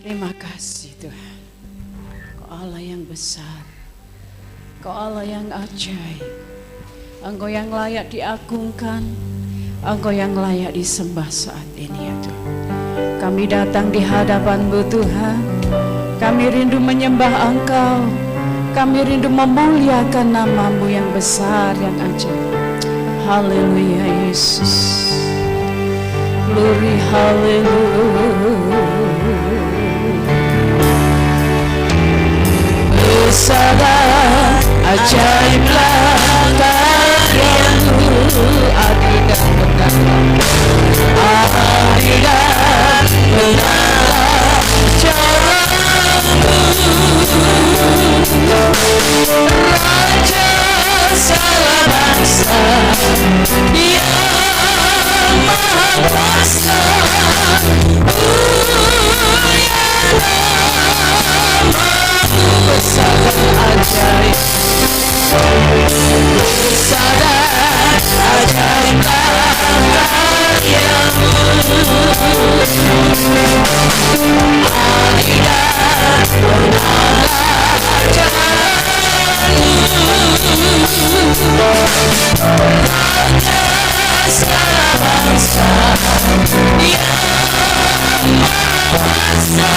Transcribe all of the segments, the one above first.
Terima kasih Tuhan. Kau Allah yang besar, Kau Allah yang ajaib. Engkau yang layak diagungkan, Engkau yang layak disembah saat ini ya Tuhan. Kami datang di hadapan-Mu Tuhan. Kami rindu menyembah Engkau. Kami rindu memuliakan nama-Mu yang besar, yang ajaib. Haleluya Yesus. Glory, haleluya. Besar ajaiblah karya-Mu, adil dan benar. Adil dan benar cara-Mu. Raja segala bangsa yang maha kuasa, besar ajaib, besar ajaib karya-Mu, adil dan benar cara-Mu. Raja segala bangsa yang maha kuasa.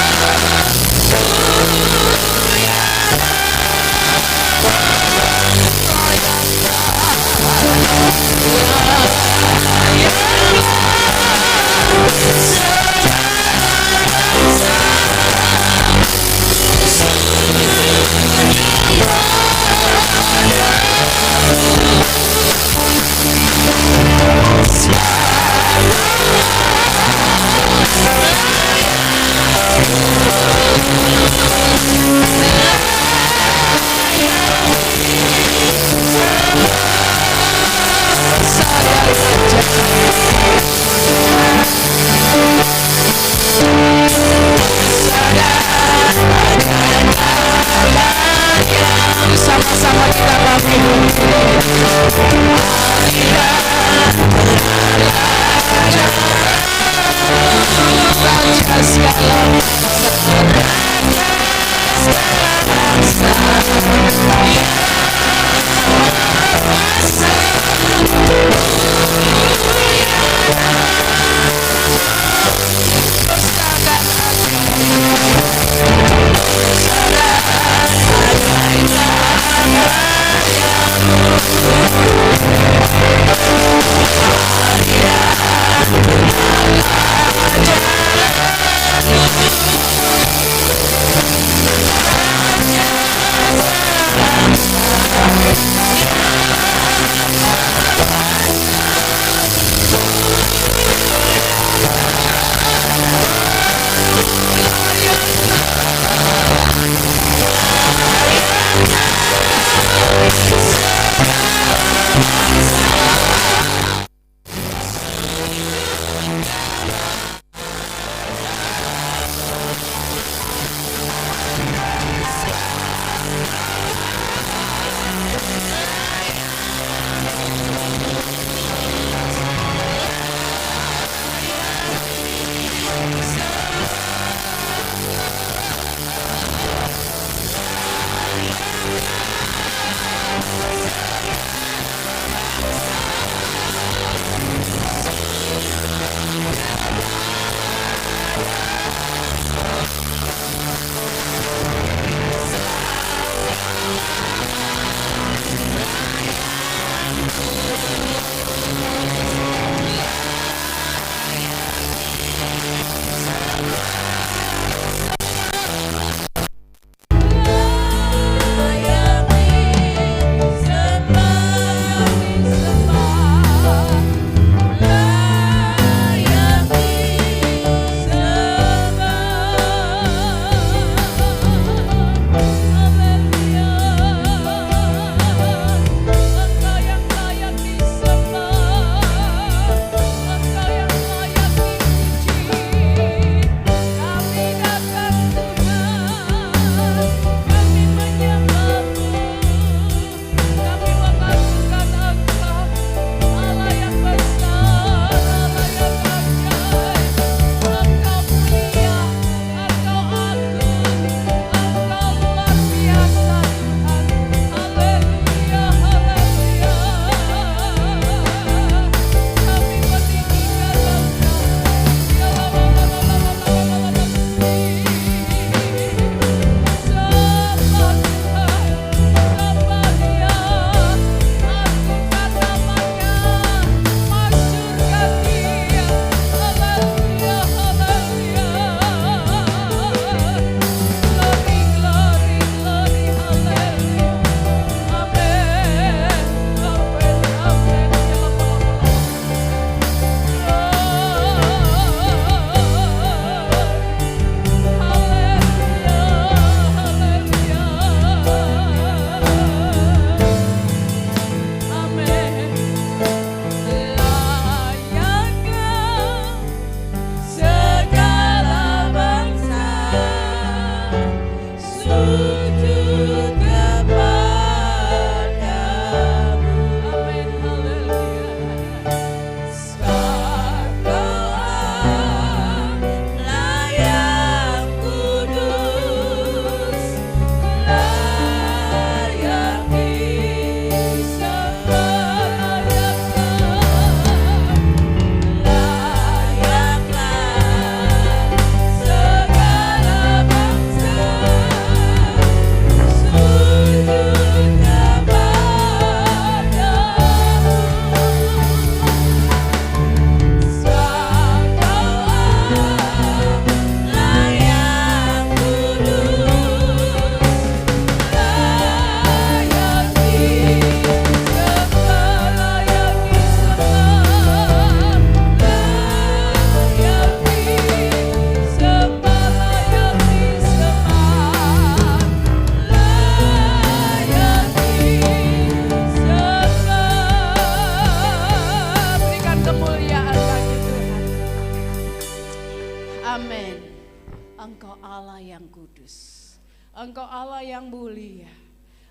Engkau Allah yang kudus, Engkau Allah yang mulia,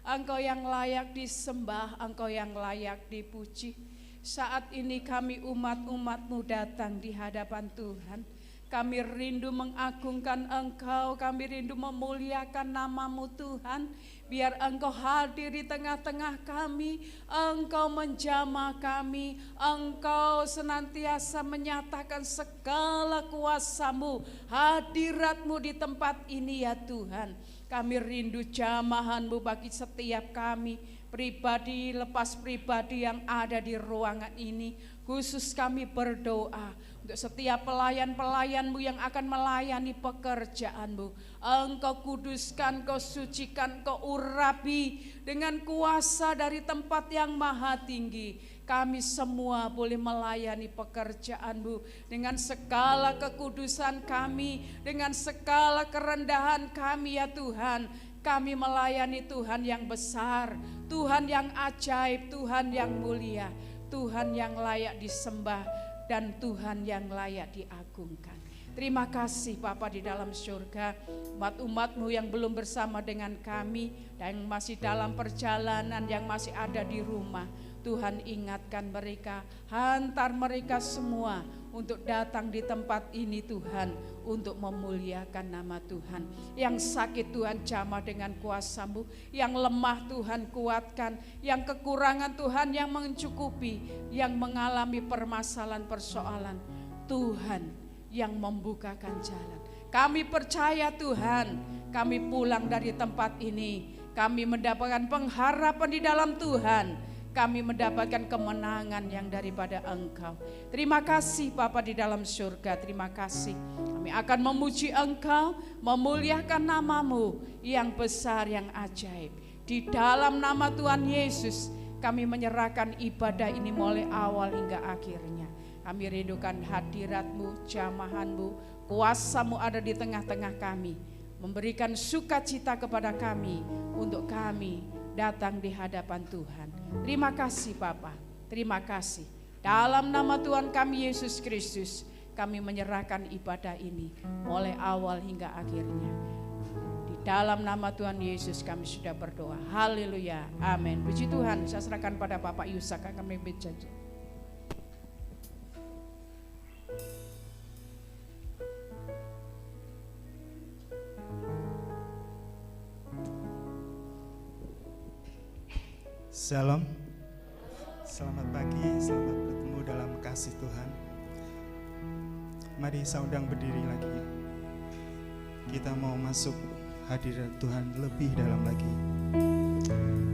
Engkau yang layak disembah, Engkau yang layak dipuji. Saat ini kami umat-umat-Mu datang di hadapan Tuhan. Kami rindu mengagungkan Engkau, kami rindu memuliakan nama-Mu Tuhan. Biar Engkau hadir di tengah-tengah kami, Engkau menjamah kami, Engkau senantiasa menyatakan segala kuasa-Mu, hadirat-Mu di tempat ini ya Tuhan. Kami rindu jamahan-Mu bagi setiap kami, pribadi lepas pribadi yang ada di ruangan ini. Khusus kami berdoa untuk setiap pelayan-pelayan-Mu yang akan melayani pekerjaan-Mu. Engkau kuduskan, Kau sucikan, Kau urapi dengan kuasa dari tempat yang maha tinggi. Kami semua boleh melayani pekerjaan-Mu dengan segala kekudusan kami, dengan segala kerendahan kami ya Tuhan. Kami melayani Tuhan yang besar, Tuhan yang ajaib, Tuhan yang mulia, Tuhan yang layak disembah, dan Tuhan yang layak diagungkan. Terima kasih Bapa di dalam surga, umat-umat-Mu yang belum bersama dengan kami, dan yang masih dalam perjalanan, yang masih ada di rumah. Tuhan ingatkan mereka, hantar mereka semua untuk datang di tempat ini Tuhan, untuk memuliakan nama Tuhan. Yang sakit Tuhan jamah dengan kuasa-Mu, yang lemah Tuhan kuatkan, yang kekurangan Tuhan yang mencukupi, yang mengalami permasalahan persoalan, Tuhan yang membukakan jalan. Kami percaya Tuhan, kami pulang dari tempat ini, kami mendapatkan pengharapan di dalam Tuhan. Kami mendapatkan kemenangan yang daripada Engkau. Terima kasih Bapa di dalam surga, terima kasih. Kami akan memuji Engkau, memuliakan nama-Mu yang besar, yang ajaib. Di dalam nama Tuhan Yesus, kami menyerahkan ibadah ini mulai awal hingga akhirnya. Kami rindukan hadirat-Mu, jamahan-Mu, kuasa-Mu ada di tengah-tengah kami. Memberikan sukacita kepada kami, untuk kami datang di hadapan Tuhan. Terima kasih Bapa, terima kasih. Dalam nama Tuhan kami Yesus Kristus, kami menyerahkan ibadah ini mulai awal hingga akhirnya. Di dalam nama Tuhan Yesus kami sudah berdoa. Haleluya, amin. Puji Tuhan, saya serahkan pada Bapak Yusak akan memimpin janji. Shalom, selamat pagi, selamat bertemu dalam kasih Tuhan. Mari saya undang berdiri lagi. Kita mau masuk hadirat Tuhan lebih dalam lagi.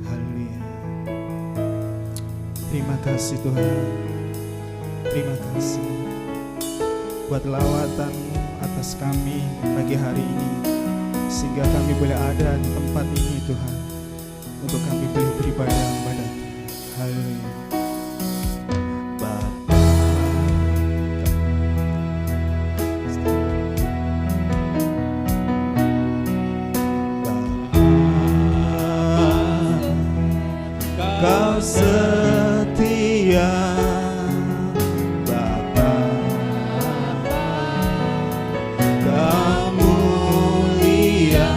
Haleluya. Terima kasih Tuhan, terima kasih buat lawatan-Mu atas kami pagi hari ini, sehingga kami boleh ada di tempat ini Tuhan, untuk kami boleh beribadah kepada Tuhan. Haleluya. Bapa, Kau setia, Bapa, Kau mulia.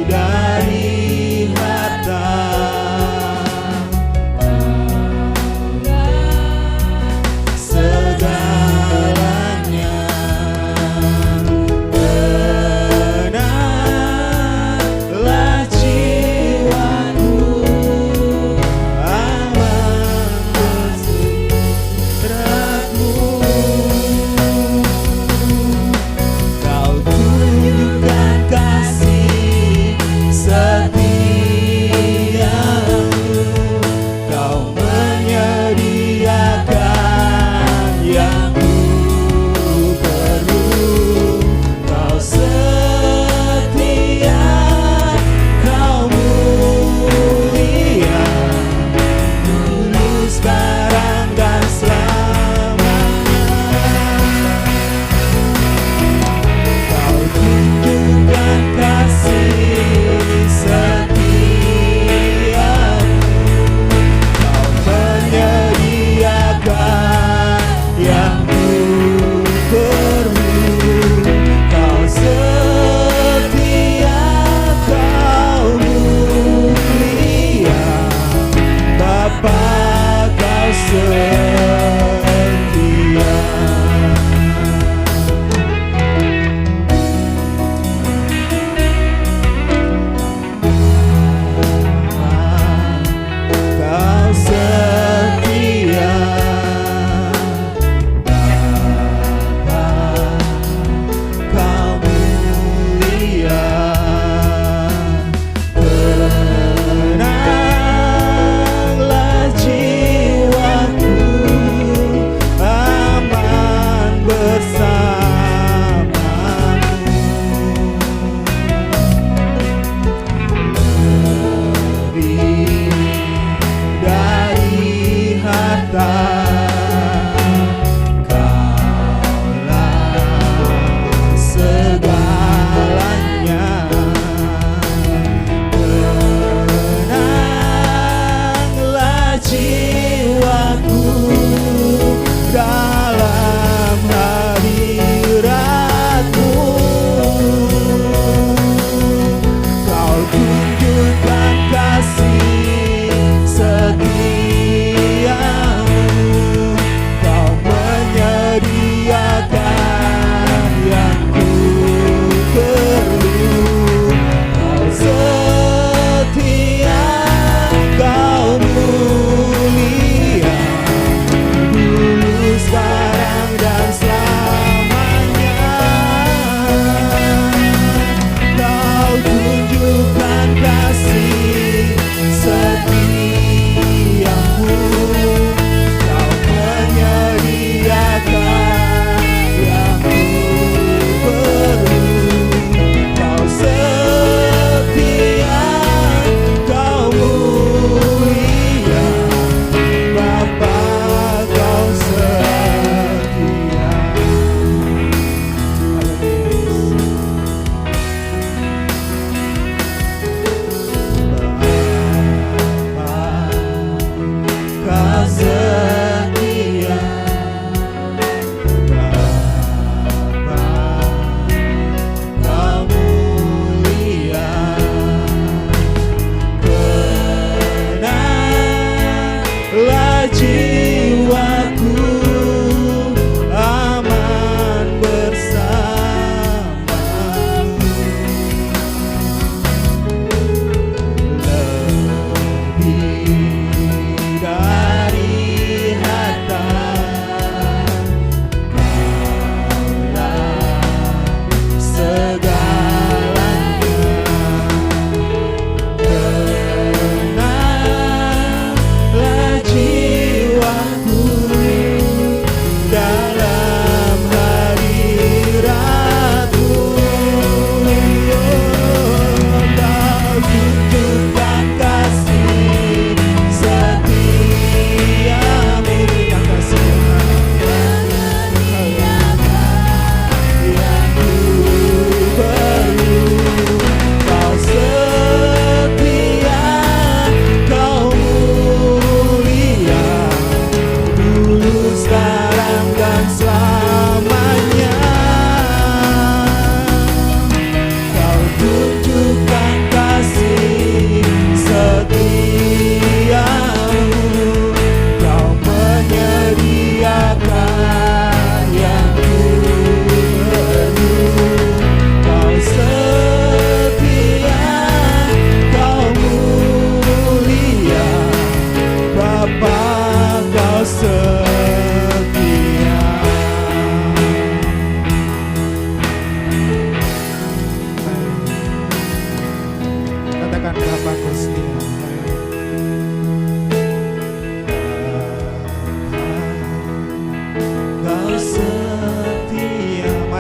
Dari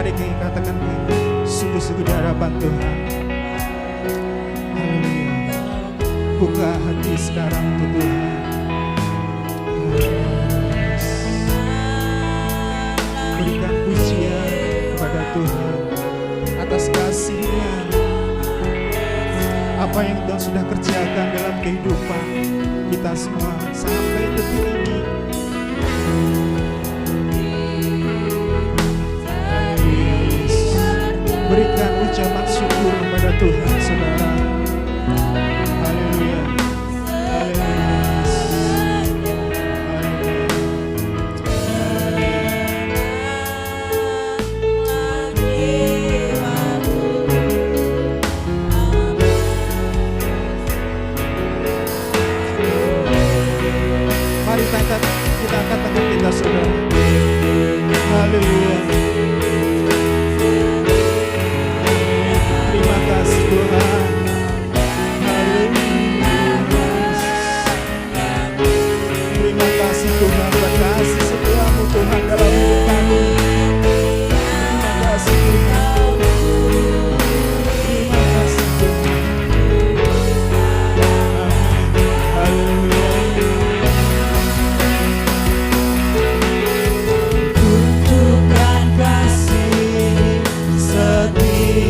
Mari kita katakan sungguh-sungguh di hadapan Tuhan. Haleluya. Buka hati sekarang untuk Tuhan. Berikan pujian kepada Tuhan atas kasih-Nya. Apa yang Tuhan sudah kerjakan dalam kehidupan kita semua sampai detik ini. Berikan ucapan syukur kepada Tuhan, saudara. Haleluya. Mari kita katakan kita, saudara. Haleluya. Terima kasih Tuhan. Haleluya. Terima kasih Tuhan, berkasih setiamu Tuhan dalam hidup kami. Terima kasih Tuhan. Terima kasih Tuhan. Haleluya. Tunjukkan kasih setiamu,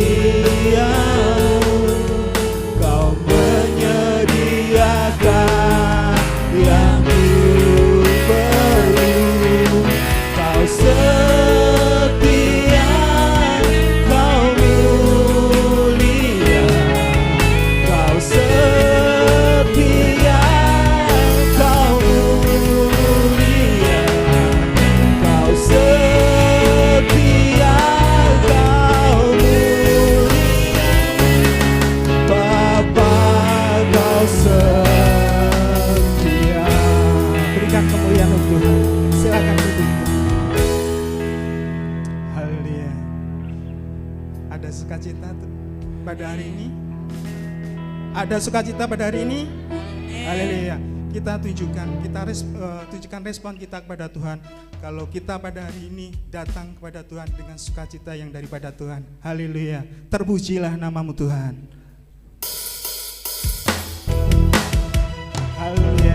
Kau menyediakan yang ku perlu. Kau setia, Kau mulia. Kau setia, Kau mulia. Kau setia, Kau mulia. Bapa, Kau setia. Berikan kemuliaan untuk Tuhan. Silakan duduk. Haleluya. Ada sukacita pada hari ini? Ada sukacita pada hari ini? Haleluya. Kita tunjukkan respon kita kepada Tuhan. Kalau kita pada hari ini datang kepada Tuhan dengan sukacita yang daripada Tuhan. Haleluya. Terpujilah namamu Tuhan. Haleluya.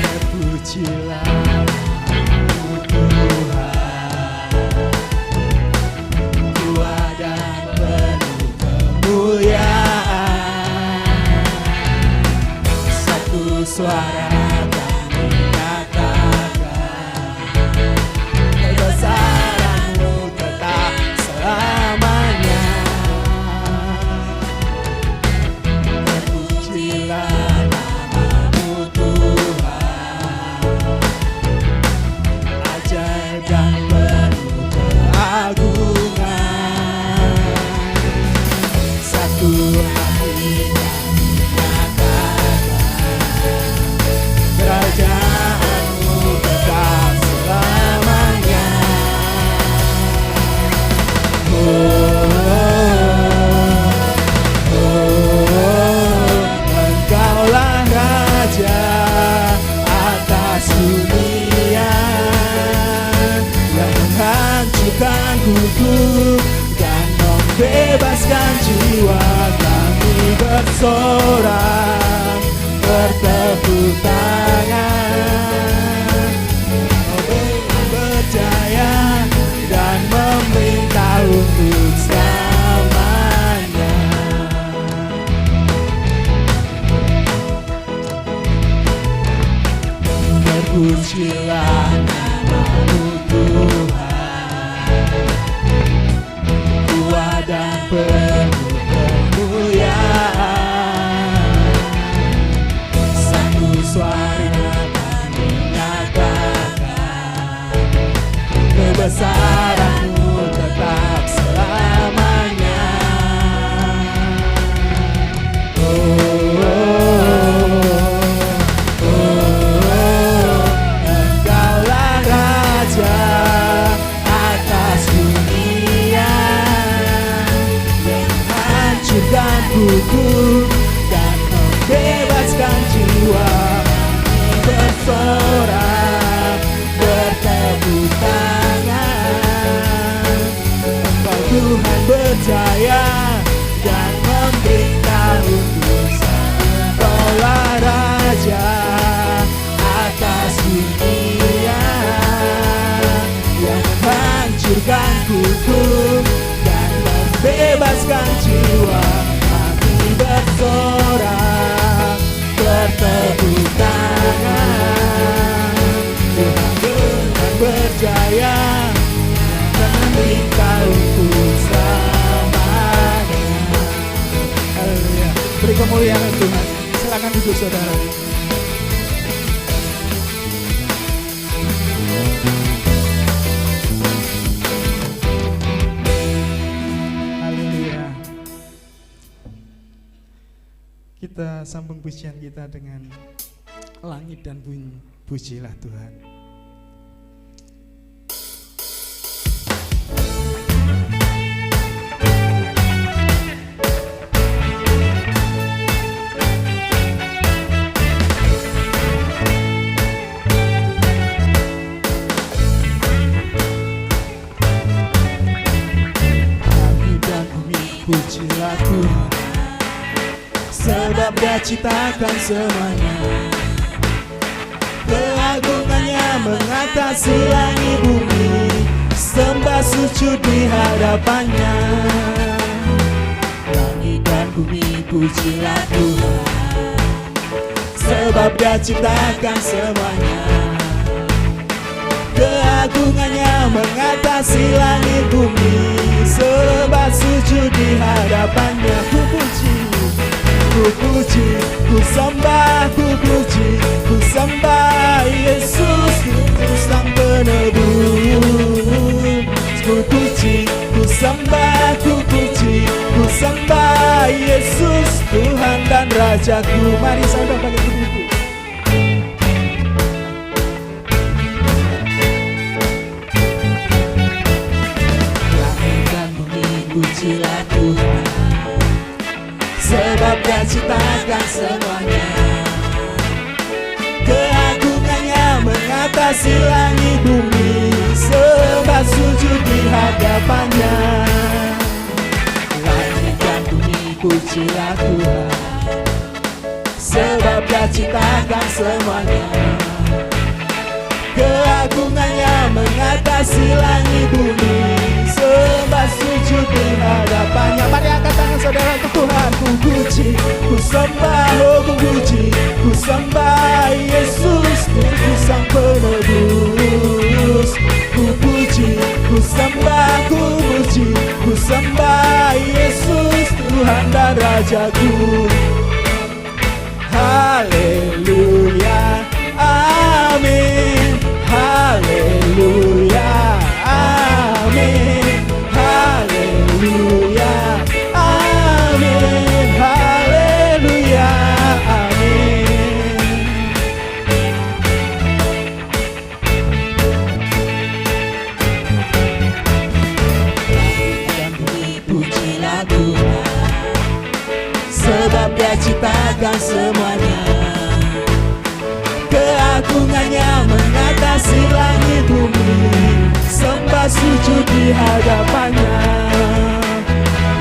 Terpujilah namamu Tuhan, kuat dan penuh kemuliaan. Satu suara kami katakan, kebesaran-Mu tetap selamanya. Terpujilah namamu Tuhan, ajaib dan penuh keagungan. Satu hati kami nyatakan, kerajaan-Mu tetap selamanya. Engkaulah Raja atas dunia, yang menghancurkan kutuk dan membebaskan jiwa kami bersorak, bertepuk tangan, berjaya dan meminta untuk selamanya. Terpujilah namamu Tuhan, kuat dan penuh kemuliaan. Satu suara kami nyatakan, kebesaran-Mu tetap selamanya. hancurkan kuku dan membebaskan jiwa. Bersorak, bertepuk tangan, Engkau Tuhan berjaya dan memberitahu dosa. Engkaulah Raja atas dunia yang menghancurkan kuku dan membebaskan jiwa. Kami bersorak, bertepuk tangan, Tuhan berjaya dan memberitahu selamanya. Haleluya. Beri kemuliaan Tuhan. Silakan duduk saudara. Haleluya. Kita sambung pujian kita dengan langit dan bumi. Pujilah Tuhan. Pujilah Tuhan, sebab Dia ciptakan semuanya. Keagungannya mengatasi langit bumi, sembah sujud di hadapannya. Langit dan bumi pujilah Tuhan, sebab Dia ciptakan semuanya. Keagungannya mengatasi langit bumi, sembah sujud di hadapannya. Ku puji, ku sembah, ku puji, ku sembah Yesus, ku Sang Penebus. Ku puji, ku sembah, ku puji, ku sembah Yesus, Tuhan dan Rajaku. Mari saudara bagi tubuhku. Pujilah Tuhan, sebab Dia ciptakan semuanya. Keagungannya mengatasi langit bumi, sembah sujud di hadapannya. Langit dan bumi pujilah Tuhan, sebab Dia ciptakan semuanya. Keagungannya mengatasi langit bumi, sembah sujud di hadapannya. Mari angkat tangan saudara ke Tuhan. Ku puji, ku sembah, oh ku puji, ku sembah Yesus, ku Sang Penebus. Ku puji, ku sembah, ku puji, ku sembah Yesus, Tuhan dan Rajaku. Haleluya, amin. Haleluya, amin. Haleluya, amin. Haleluya, amin. Dan pujilah Tuhan, sebab Dia ciptakan semuanya. Keagungannya mengatasi langit bumi, sembah sujud di hadapannya.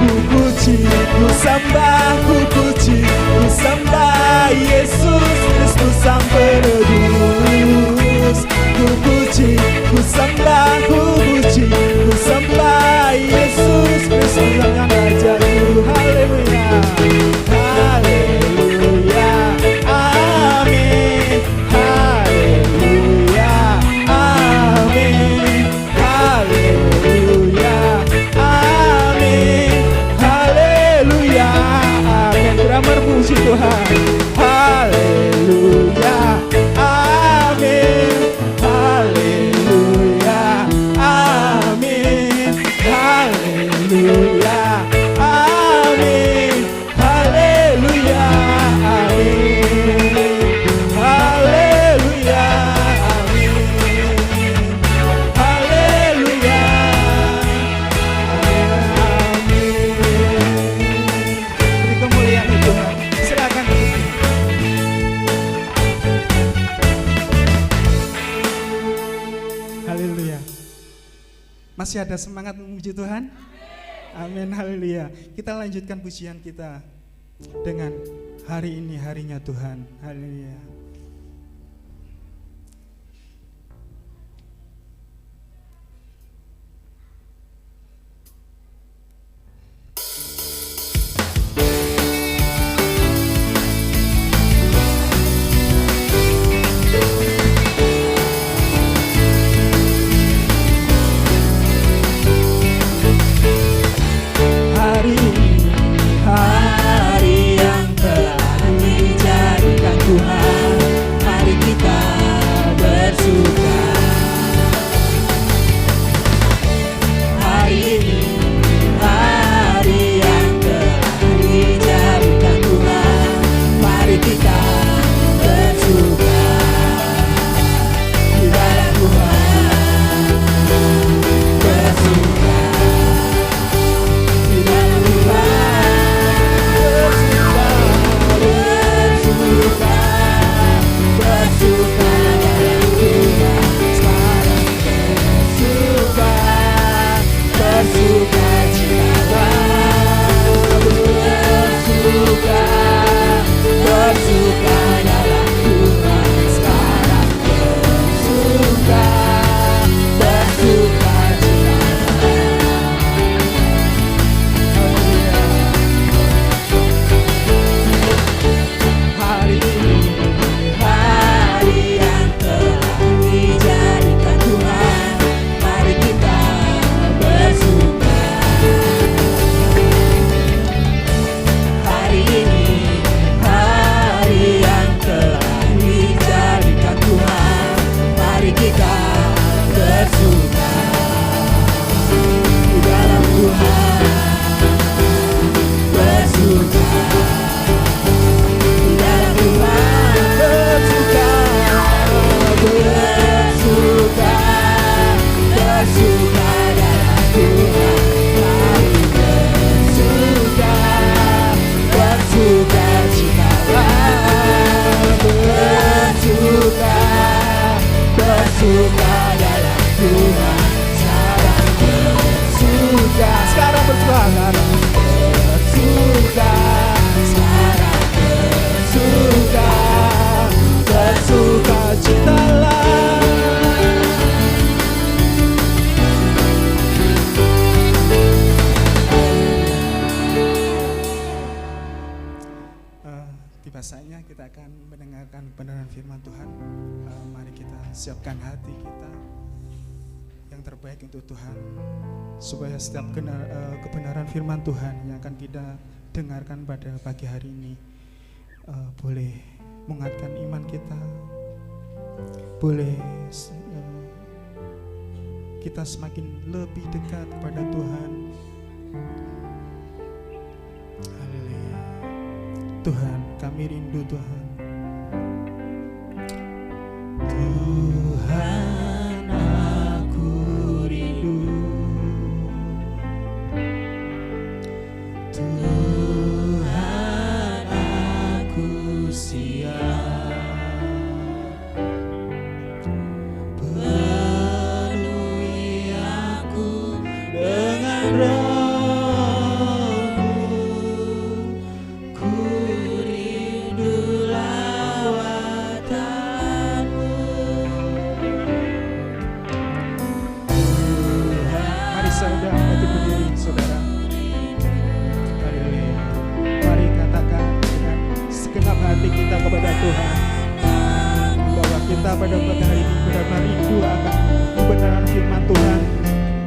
Ku puji, ku sembah, ku puji, ku sembah Yesus Kristus Sang Penebus. Ku puji, ku sembah, ku puji, ku sembah Yesus Kristus Sang Rajaku. Haleluya, haleluya, amin. Haleluya, amin. Haleluya, amin. Haleluya, amin. Drummer puji Tuhan. Haleluya. Masih ada semangat memuji Tuhan? Amin, haleluya. Kita lanjutkan pujian kita dengan hari ini harinya Tuhan. Haleluya. Hari yang telah dijadikan Tuhan, mari kita bersuka. Hari ini hari yang telah dijadikan Tuhan, mari kita bersuka di dalam Tuhan, bersuka di dalam Tuhan. Bersuka dalam Tuhan sekarang, bersuka citalah, bersuka dalam Tuhan sekarang, bersuka citalah. Hari ini hari yang telah dijadikan Tuhan, mari kita bersuka. Hari ini hari yang telah dijadikan Tuhan, mari kita bersuka di dalam Tuhan, bersuka di dalam Tuhan, bersuka, bersuka, bersuka dalam Tuhan, mari bersuka, bersuka citalah, bersuka, bersuka dalam Tuhan, sekarang bersuka, sekarang bersuka, bersuka, sekarang bersuka, bersuka citalah. Tiba saatnya kita akan mendengarkan kebenaran firman Tuhan. Mari kita siapkan hati kita yang terbaik untuk Tuhan, supaya setiap kebenaran firman Tuhan yang akan kita dengarkan pada pagi hari ini boleh menguatkan iman kita, boleh kita semakin lebih dekat kepada Tuhan. Haleluya. Tuhan, kami rindu Tuhan. Tuhan, aku rindu. Tuhan, aku siap. Penuhi aku dengan roh-Mu. Ku rindu lawatan-Mu. Mari saudara, mati berdiri saudara. Haleluya. Mari katakan dengan segenap hati kita kepada Tuhan, bahwa kita pada pagi hari ini benar-benar rindu akan kebenaran firman Tuhan,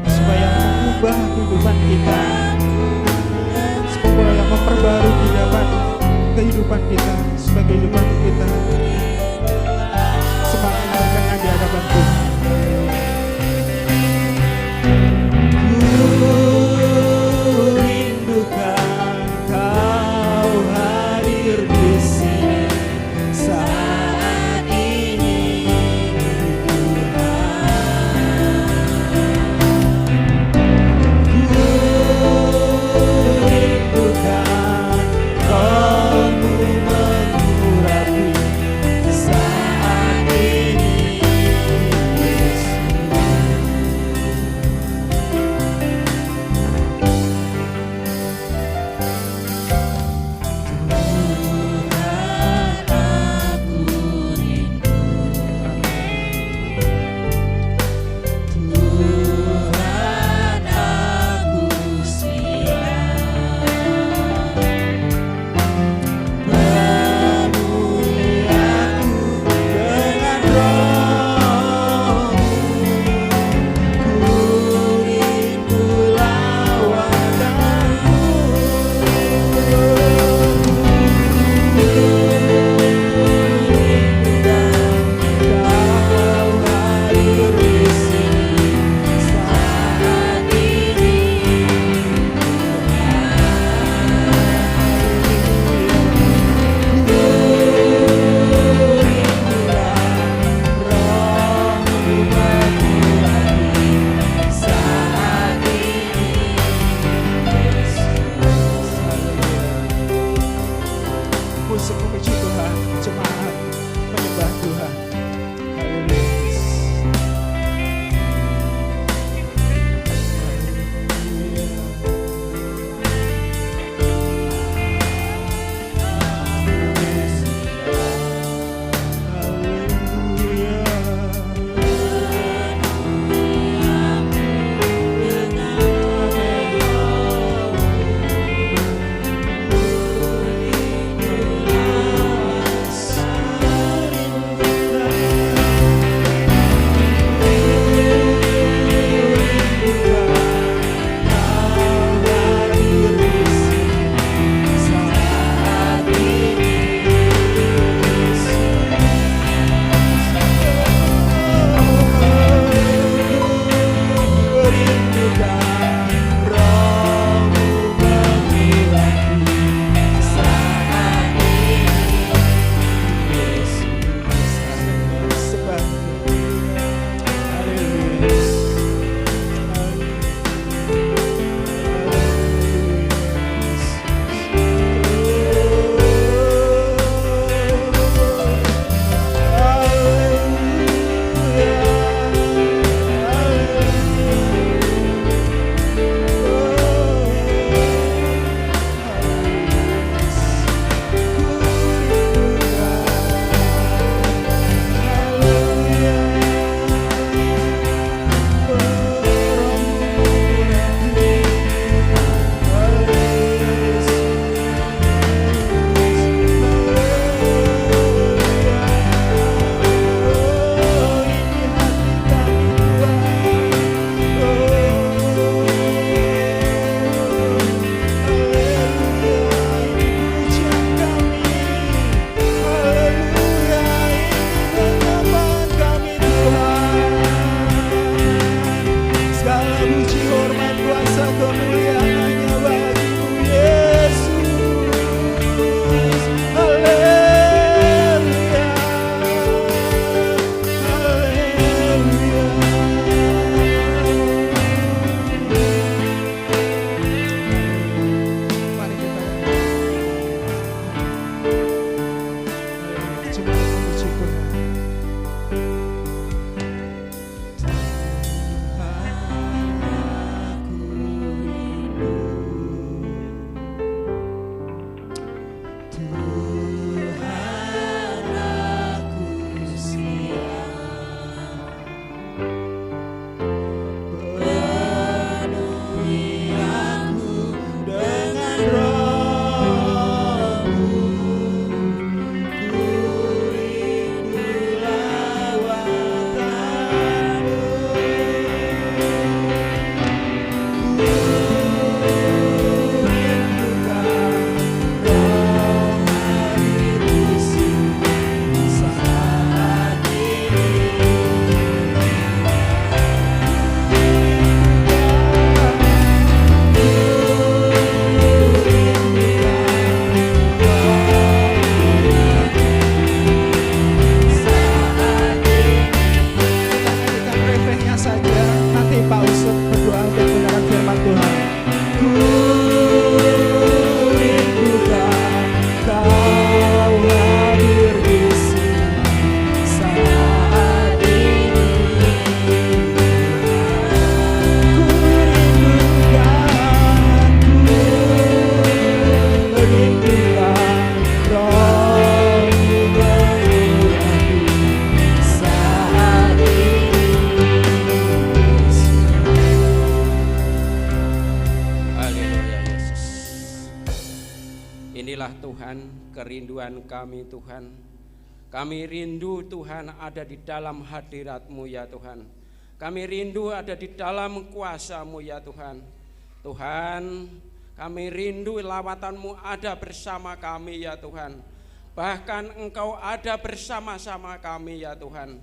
supaya mengubah kehidupan kita, supaya memperbarui kehidupan kita, supaya kehidupan kita semakin berkenan di hadapan Tuhan. Ku rindukan Kau hadir di sini saat ini, Tuhan. Ku rindukan Roh-Mu mengurapi kerinduan kami Tuhan. Kami rindu Tuhan ada di dalam hadirat-Mu ya Tuhan. Kami rindu ada di dalam kuasa-Mu ya Tuhan. Tuhan, kami rindu lawatan-Mu ada bersama kami ya Tuhan. Bahkan Engkau ada bersama-sama kami ya Tuhan.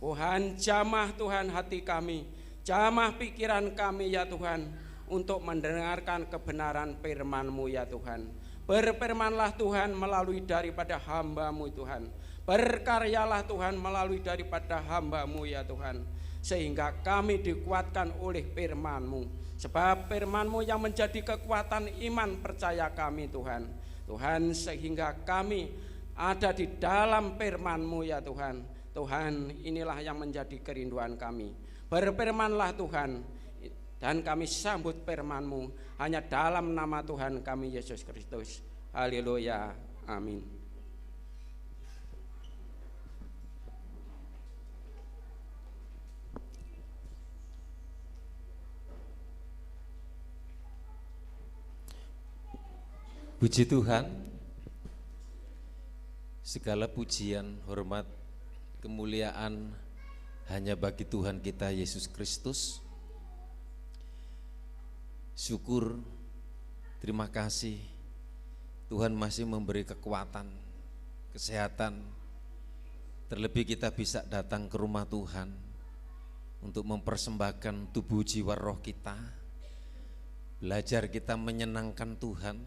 Tuhan, jamah Tuhan hati kami, jamah pikiran kami ya Tuhan, untuk mendengarkan kebenaran firman-Mu ya Tuhan. Berfirmanlah Tuhan melalui daripada hamba-Mu Tuhan. Berkaryalah Tuhan melalui daripada hamba-Mu ya Tuhan. Sehingga kami dikuatkan oleh firman-Mu. Sebab firman-Mu yang menjadi kekuatan iman percaya kami Tuhan. Tuhan, sehingga kami ada di dalam firman-Mu ya Tuhan. Tuhan, inilah yang menjadi kerinduan kami. Berfirmanlah Tuhan, dan kami sambut firman-Mu hanya dalam nama Tuhan kami Yesus Kristus. Haleluya, amin. Puji Tuhan, segala pujian, hormat, kemuliaan hanya bagi Tuhan kita Yesus Kristus. Syukur, terima kasih Tuhan masih memberi kekuatan, kesehatan. Terlebih kita bisa datang ke rumah Tuhan untuk mempersembahkan tubuh jiwa roh kita. Belajar kita menyenangkan Tuhan.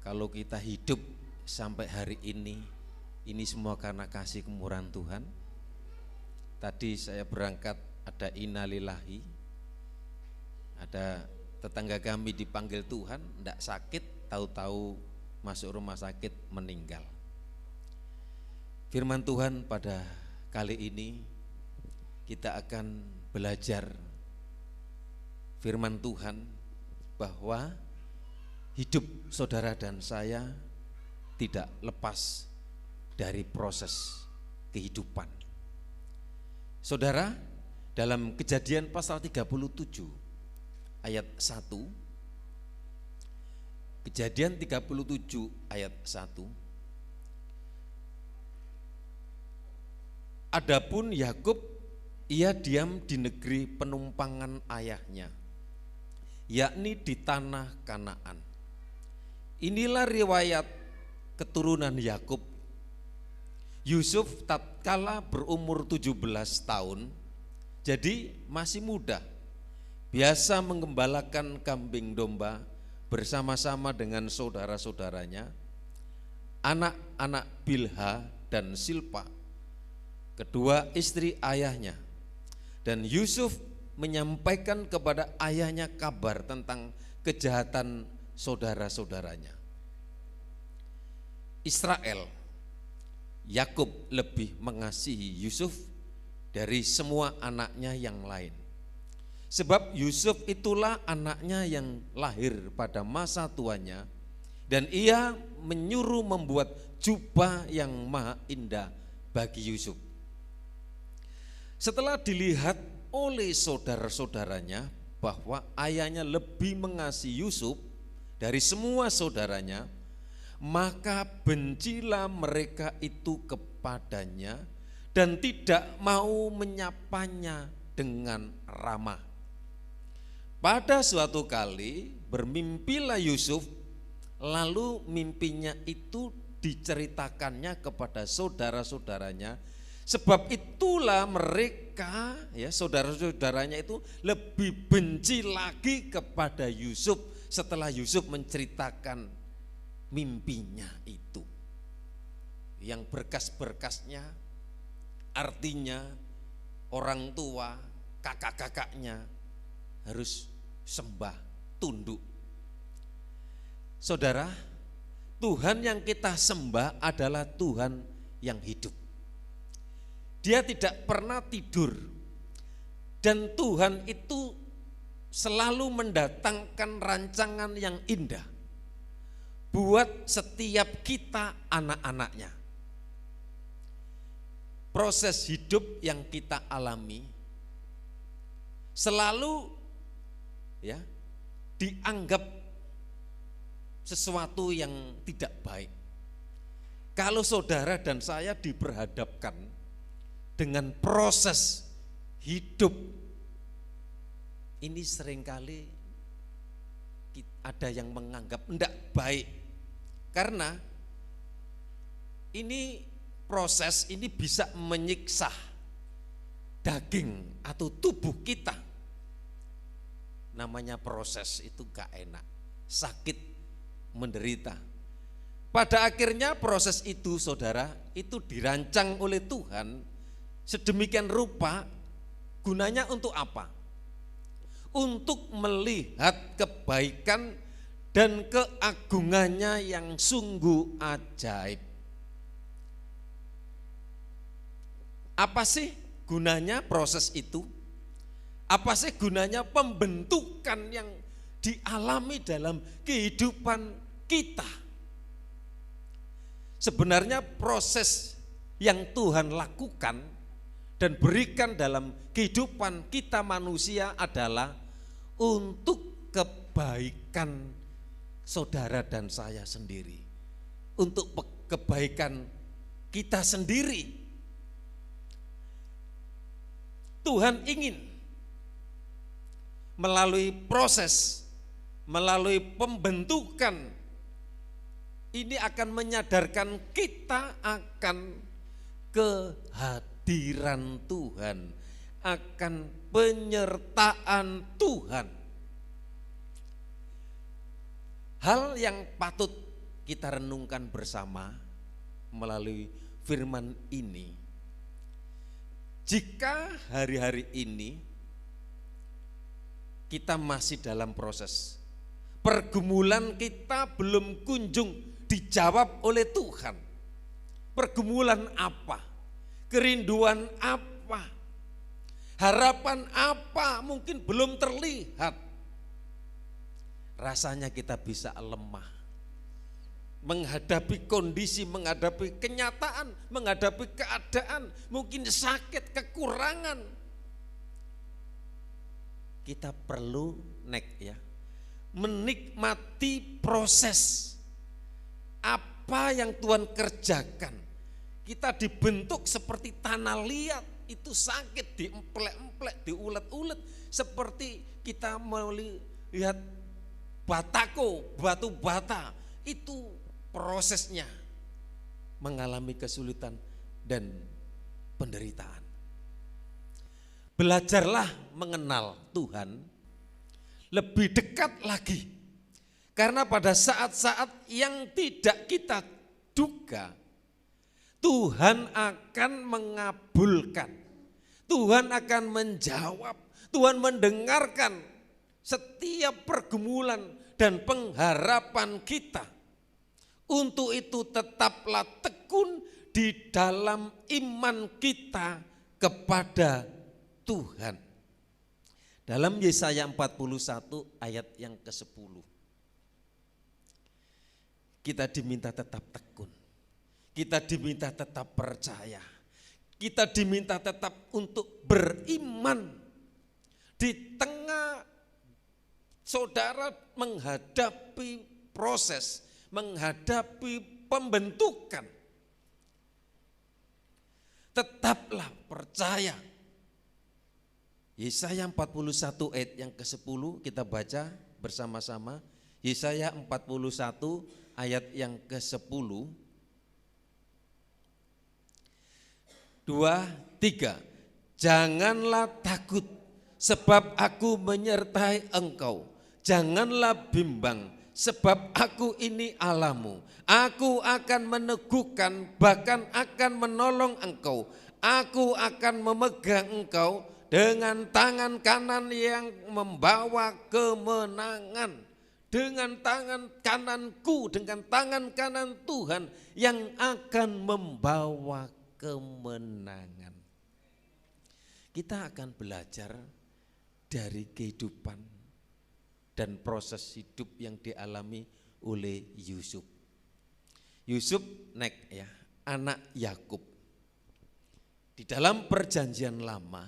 Kalau kita hidup sampai hari ini semua karena kasih kemurahan Tuhan. Tadi saya berangkat ada innalillahi, ada tetangga kami dipanggil Tuhan, tidak sakit, tahu-tahu masuk rumah sakit meninggal. Firman Tuhan pada kali ini kita akan belajar firman Tuhan bahwa hidup saudara dan saya tidak lepas dari proses kehidupan. Saudara, dalam Kejadian pasal 37 ayat 1, Kejadian 37 ayat 1, adapun Yakub ia diam di negeri penumpangan ayahnya, yakni di tanah Kanaan. Inilah riwayat keturunan Yakub. Yusuf tatkala berumur 17 tahun, jadi masih muda, biasa menggembalakan kambing domba bersama-sama dengan saudara-saudaranya, anak-anak Bilha dan Silpa, kedua istri ayahnya. Dan Yusuf menyampaikan kepada ayahnya kabar tentang kejahatan saudara-saudaranya. Israel, Yakub lebih mengasihi Yusuf dari semua anaknya yang lain. Sebab Yusuf itulah anaknya yang lahir pada masa tuanya, dan ia menyuruh membuat jubah yang maha indah bagi Yusuf. Setelah dilihat oleh saudara-saudaranya bahwa ayahnya lebih mengasihi Yusuf dari semua saudaranya, maka bencilah mereka itu kepadanya dan tidak mau menyapanya dengan ramah. Pada suatu kali bermimpilah Yusuf, lalu mimpinya itu diceritakannya kepada saudara-saudaranya. Sebab itulah mereka, ya saudara-saudaranya itu lebih benci lagi kepada Yusuf setelah Yusuf menceritakan mimpinya itu. Yang berkas-berkasnya artinya orang tua, kakak-kakaknya harus sembah, tunduk. Saudara, Tuhan yang kita sembah adalah Tuhan yang hidup. Dia tidak pernah tidur, dan Tuhan itu selalu mendatangkan rancangan yang indah buat setiap kita anak-anaknya. Proses hidup yang kita alami selalu ya dianggap sesuatu yang tidak baik. Kalau saudara dan saya diperhadapkan dengan proses hidup ini, seringkali ada yang menganggap tidak baik, karena ini proses ini bisa menyiksa daging atau tubuh kita. Namanya proses itu gak enak, sakit, menderita. Pada akhirnya proses itu, saudara, itu dirancang oleh Tuhan sedemikian rupa. Gunanya untuk apa? Untuk melihat kebaikan dan keagungannya yang sungguh ajaib. Apa sih gunanya proses itu? Apa sih gunanya pembentukan yang dialami dalam kehidupan kita? Sebenarnya proses yang Tuhan lakukan dan berikan dalam kehidupan kita manusia adalah untuk kebaikan saudara dan saya sendiri, untuk kebaikan kita sendiri. Tuhan ingin melalui proses, melalui pembentukan ini akan menyadarkan kita akan kehadiran Tuhan, akan penyertaan Tuhan. Hal yang patut kita renungkan bersama melalui firman ini, jika hari-hari ini kita masih dalam proses, pergumulan kita belum kunjung dijawab oleh Tuhan. Pergumulan apa? Kerinduan apa? Harapan apa? Mungkin belum terlihat. Rasanya kita bisa lemah menghadapi kondisi, menghadapi kenyataan, menghadapi keadaan, mungkin sakit, kekurangan. Kita perlu menikmati proses apa yang Tuhan kerjakan. Kita dibentuk seperti tanah liat, itu sakit, diemplek-emplek, diulet-ulet, seperti kita melihat batako, batu bata, itu prosesnya mengalami kesulitan dan penderitaan. Belajarlah mengenal Tuhan lebih dekat lagi, karena pada saat-saat yang tidak kita duga, Tuhan akan mengabulkan, Tuhan akan menjawab, Tuhan mendengarkan setiap pergumulan dan pengharapan kita. Untuk itu tetaplah tekun di dalam iman kita kepada Tuhan. Dalam Yesaya 41 ayat yang ke-10, kita diminta tetap tekun, kita diminta tetap percaya, kita diminta tetap untuk beriman di tengah saudara menghadapi proses, menghadapi pembentukan, tetaplah percaya. Yesaya 41 ayat yang ke-10 kita baca bersama-sama. Yesaya 41 ayat yang ke-10. 2, 3. Janganlah takut sebab aku menyertai engkau. Janganlah bimbang sebab aku ini Allahmu. Aku akan meneguhkan, bahkan akan menolong engkau. Aku akan memegang engkau dengan tangan kanan yang membawa kemenangan. Dengan tangan kananku, dengan tangan kanan Tuhan yang akan membawa kemenangan. Kita akan belajar dari kehidupan dan proses hidup yang dialami oleh Yusuf. Yusuf anak Yakub. Di dalam perjanjian lama,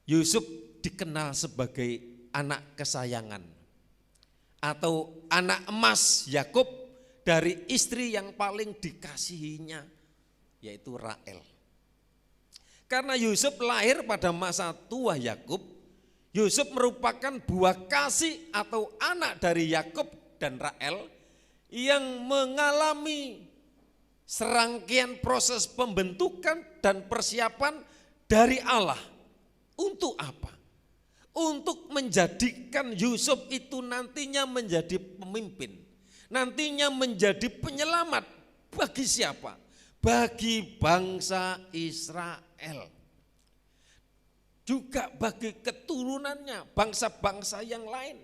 Yusuf dikenal sebagai anak kesayangan atau anak emas Yakub dari istri yang paling dikasihinya, yaitu Rahel. Karena Yusuf lahir pada masa tua Yakub, Yusuf merupakan buah kasih atau anak dari Yakub dan Rahel yang mengalami serangkaian proses pembentukan dan persiapan dari Allah. Untuk apa? Untuk menjadikan Yusuf itu nantinya menjadi pemimpin, nantinya menjadi penyelamat. Bagi siapa? Bagi bangsa Israel. Juga bagi keturunannya, bangsa-bangsa yang lain.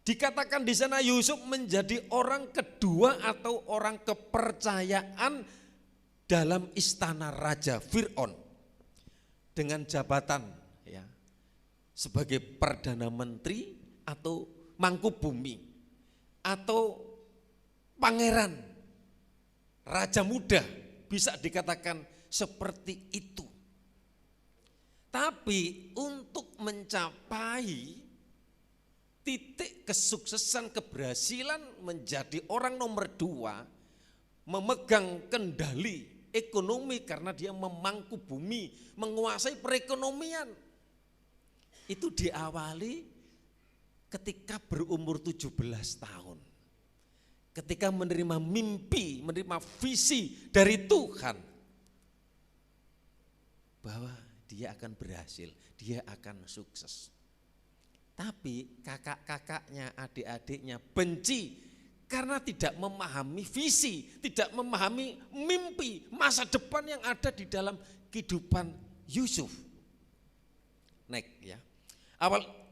Dikatakan di sana Yusuf menjadi orang kedua atau orang kepercayaan dalam istana Raja Fir'aun dengan jabatan sebagai Perdana Menteri atau Mangkubumi atau Pangeran, Raja Muda, bisa dikatakan seperti itu. Tapi untuk mencapai titik kesuksesan, keberhasilan menjadi orang nomor 2, memegang kendali ekonomi karena dia memangku bumi, menguasai perekonomian. Itu diawali ketika berumur 17 tahun. Ketika menerima mimpi, menerima visi dari Tuhan bahwa dia akan berhasil, dia akan sukses. Tapi kakak-kakaknya, adik-adiknya benci karena tidak memahami visi, tidak memahami mimpi masa depan yang ada di dalam kehidupan Yusuf.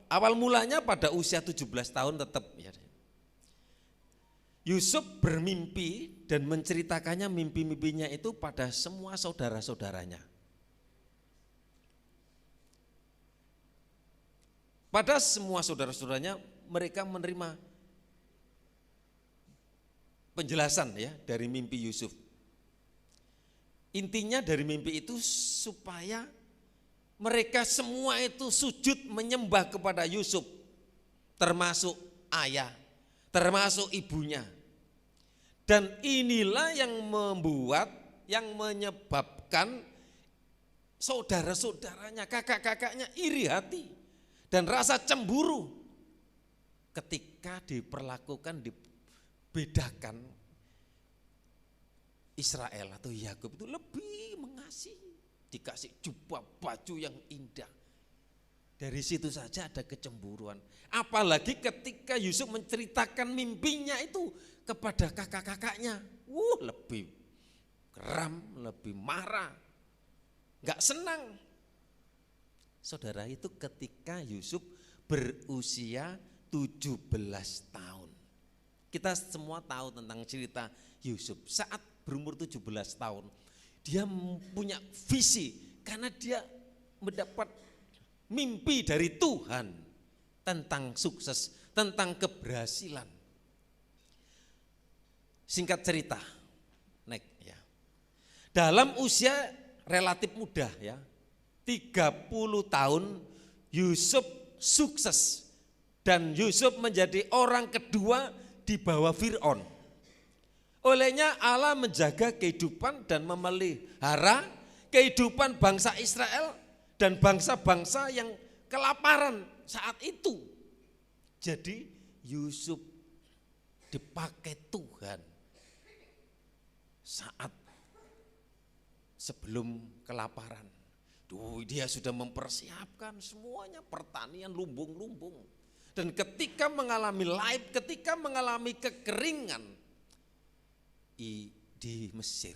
Awal mulanya pada usia 17 tahun tetap Yusuf bermimpi dan menceritakannya mimpi-mimpinya itu pada semua saudara-saudaranya. Pada semua saudara-saudaranya mereka menerima penjelasan dari mimpi Yusuf. Intinya dari mimpi itu supaya mereka semua itu sujud menyembah kepada Yusuf, termasuk ayah, termasuk ibunya. Dan inilah yang menyebabkan saudara-saudaranya, kakak-kakaknya iri hati dan rasa cemburu ketika diperlakukan, dibedakan. Israel atau Yakub itu lebih mengasihi, dikasih jubah baju yang indah. Dari situ saja ada kecemburuan. Apalagi ketika Yusuf menceritakan mimpinya itu kepada kakak-kakaknya. Lebih geram, lebih marah, gak senang. Saudara, itu ketika Yusuf berusia 17 tahun. Kita semua tahu tentang cerita Yusuf. Saat berumur 17 tahun, dia punya visi karena dia mendapat mimpi dari Tuhan tentang sukses, tentang keberhasilan. Singkat cerita, dalam usia relatif muda 30 tahun Yusuf sukses dan Yusuf menjadi orang kedua di bawah Fir'aun. Olehnya Allah menjaga kehidupan dan memelihara kehidupan bangsa Israel dan bangsa-bangsa yang kelaparan saat itu. Jadi Yusuf dipakai Tuhan saat sebelum kelaparan. Dia sudah mempersiapkan semuanya, pertanian lumbung-lumbung. Dan ketika mengalami laip, ketika mengalami kekeringan di Mesir,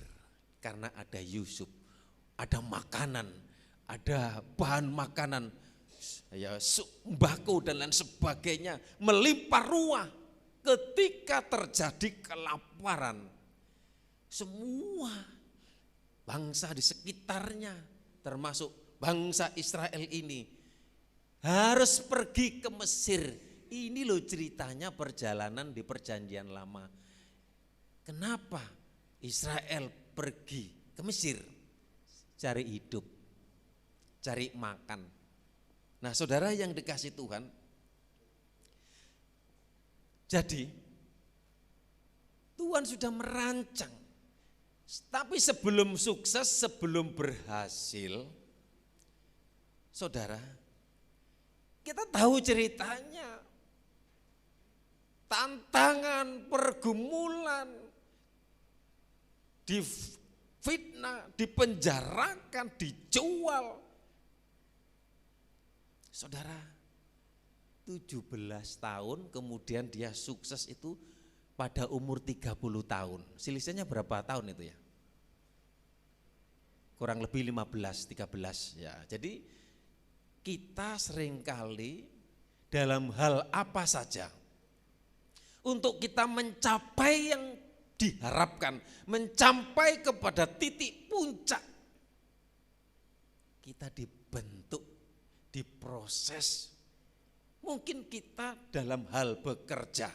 karena ada Yusuf, ada makanan, ada bahan makanan, ya sembako dan lain sebagainya, melimpah ruah. Ketika terjadi kelaparan, semua bangsa di sekitarnya, termasuk bangsa Israel ini, harus pergi ke Mesir. Ini loh ceritanya perjalanan di perjanjian lama. Kenapa Israel pergi ke Mesir? Cari hidup, cari makan. Nah saudara yang dikasih Tuhan, jadi Tuhan sudah merancang. Tapi sebelum sukses, sebelum berhasil, saudara, kita tahu ceritanya. Tantangan, pergumulan, difitnah, dipenjarakan, dijual. Saudara, 17 tahun kemudian dia sukses itu pada umur 30 tahun. Selisihnya berapa tahun itu ya? Kurang lebih 15, 13 ya. Jadi kita seringkali dalam hal apa saja untuk kita mencapai yang diharapkan, mencapai kepada titik puncak, kita dibentuk, diproses. Mungkin kita dalam hal bekerja,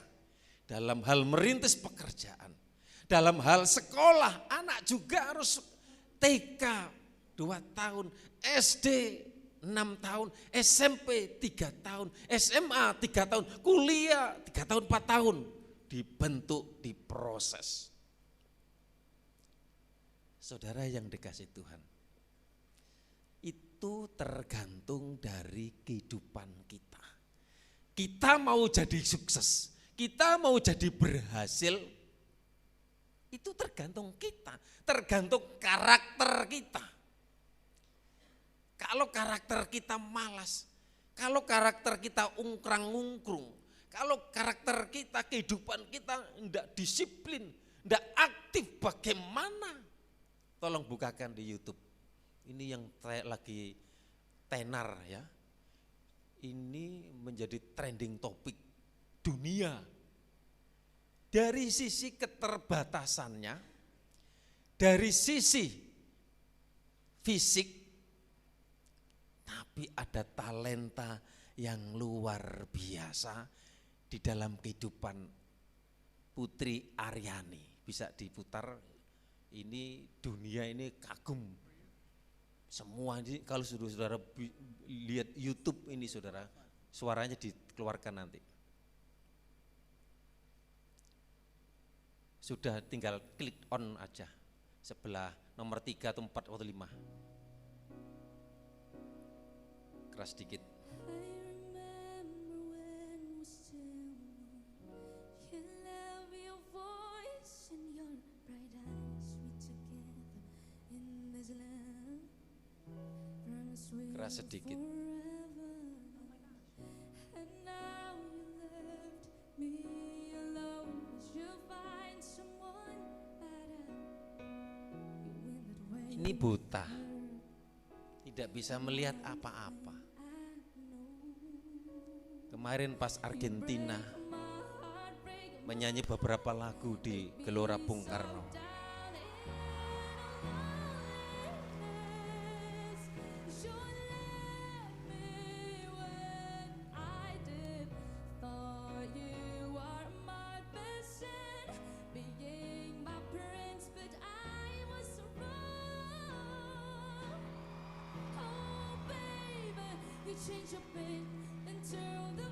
dalam hal merintis pekerjaan, dalam hal sekolah, anak juga harus TK 2 tahun, SD 6 tahun, SMP 3 tahun, SMA 3 tahun, kuliah 3 tahun, 4 tahun, dibentuk, diproses. Saudara yang dikasih Tuhan, itu tergantung dari kehidupan kita. Kita mau jadi sukses, kita mau jadi berhasil, itu tergantung kita, tergantung karakter kita. Kalau karakter kita malas, kalau karakter kita ungkrang-ungkrung, kalau karakter kita, kehidupan kita tidak disiplin, tidak aktif, bagaimana? Tolong bukakan di YouTube. Ini yang lagi tenar ya. Ini menjadi trending topik dunia. Dari sisi keterbatasannya, dari sisi fisik, tapi ada talenta yang luar biasa di dalam kehidupan Putri Aryani. Bisa diputar, ini dunia ini kagum. Semua ini kalau saudara lihat YouTube ini saudara, suaranya dikeluarkan nanti. Sudah tinggal klik on aja, sebelah nomor 3 atau 4 atau 5. Keras dikit. Keras sedikit. Ini buta, tidak bisa melihat apa-apa. Kemarin pas Argentina menyanyi beberapa lagu di Gelora Bung Karno. change your bed and turn the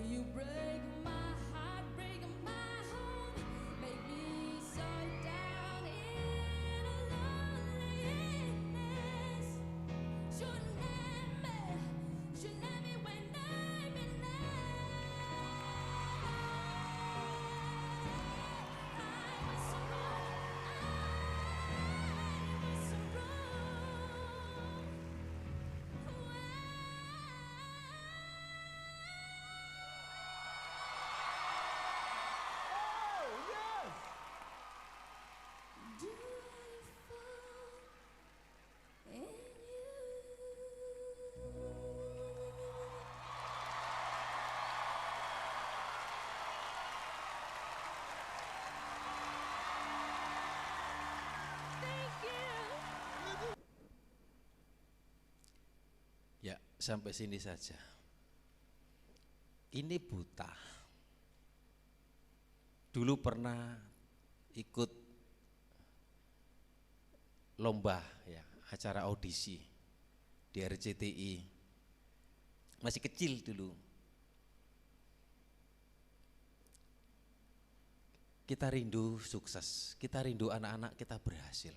You break my heart, break my heart, make me so down and loneliness. You break my heart, break my home, make me so down in loneliness. You let me when I'm in love. I was so wrong. Do I fall in you? Thank you. Ya, sampai sini saja. Ini buta. Dulu pernah ikut lomba ya, acara audisi di RCTI. Masih kecil dulu. Kita rindu sukses, kita rindu anak-anak kita berhasil.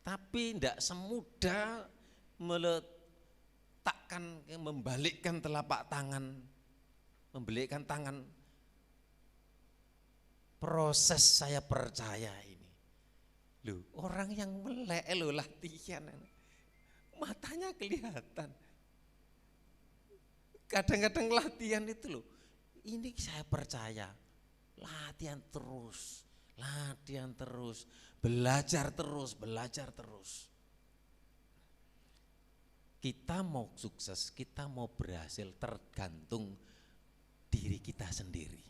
Tapi tidak semudah meletakkan, membalikkan telapak tangan, membalikkan tangan. Proses saya percaya ini. Loh, orang yang melek loh latihan, matanya kelihatan. Kadang-kadang latihan itu loh, ini saya percaya, latihan terus, belajar terus. Kita mau sukses, kita mau berhasil tergantung diri kita sendiri.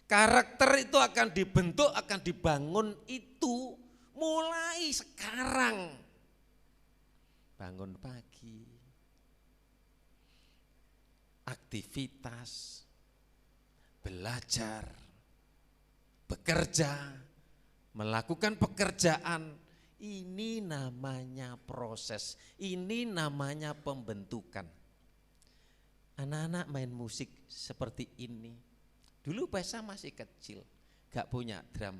Karakter itu akan dibentuk, akan dibangun itu mulai sekarang. Bangun pagi, aktivitas, belajar, bekerja, melakukan pekerjaan, ini namanya proses, ini namanya pembentukan. Anak-anak main musik seperti ini. Dulu Pesa masih kecil, gak punya drum,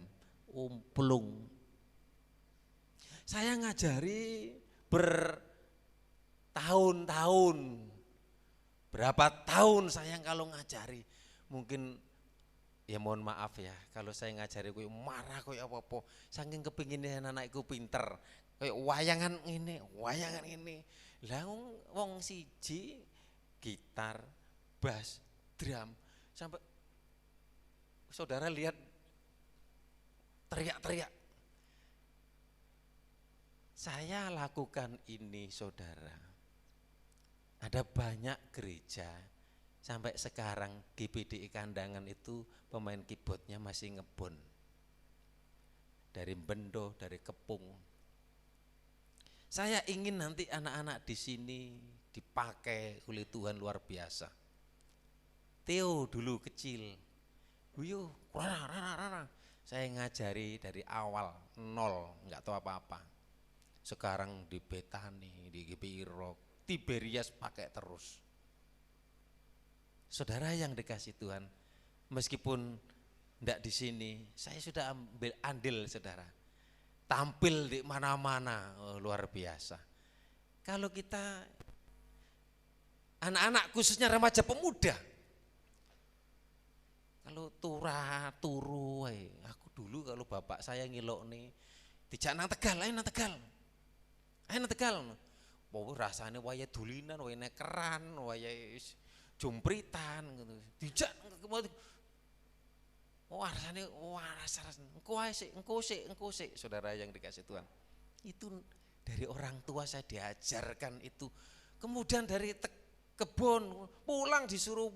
umplung. Saya ngajari bertahun-tahun. Berapa tahun saya kalau ngajari, mungkin ya mohon maaf ya kalau saya ngajari kowe marah kowe apa-apa, saking kepinginnya anak-anakku pinter, kayak wayangan ini. Lah wong siji gitar, bass, drum, sampai saudara lihat teriak-teriak. Saya lakukan ini saudara. Ada banyak gereja sampai sekarang GPDI Kandangan itu pemain keyboardnya masih ngebon. Dari Bendo, dari Kepung. Saya ingin nanti anak-anak di sini dipakai oleh Tuhan luar biasa. Theo dulu kecil, Wuyo, saya ngajari dari awal nol, nggak tahu apa-apa. Sekarang di Betani, di GPI Rock, Tiberias pakai terus. Saudara yang dikasih Tuhan, meskipun enggak di sini, saya sudah ambil andil saudara. Tampil di mana-mana, luar biasa. Kalau kita anak-anak khususnya remaja pemuda, kalau turu, aku dulu kalau bapak saya ngilok nih, dijak nang Tegal, ayo nang Tegal. Wow, rasanya waya dulinan, waya nekeran, waya jumpritan gitu. Dijak rasanya engko sik, saudara yang dikasih Tuhan. Itu Dari orang tua saya diajarkan itu. Kemudian dari kebun pulang disuruh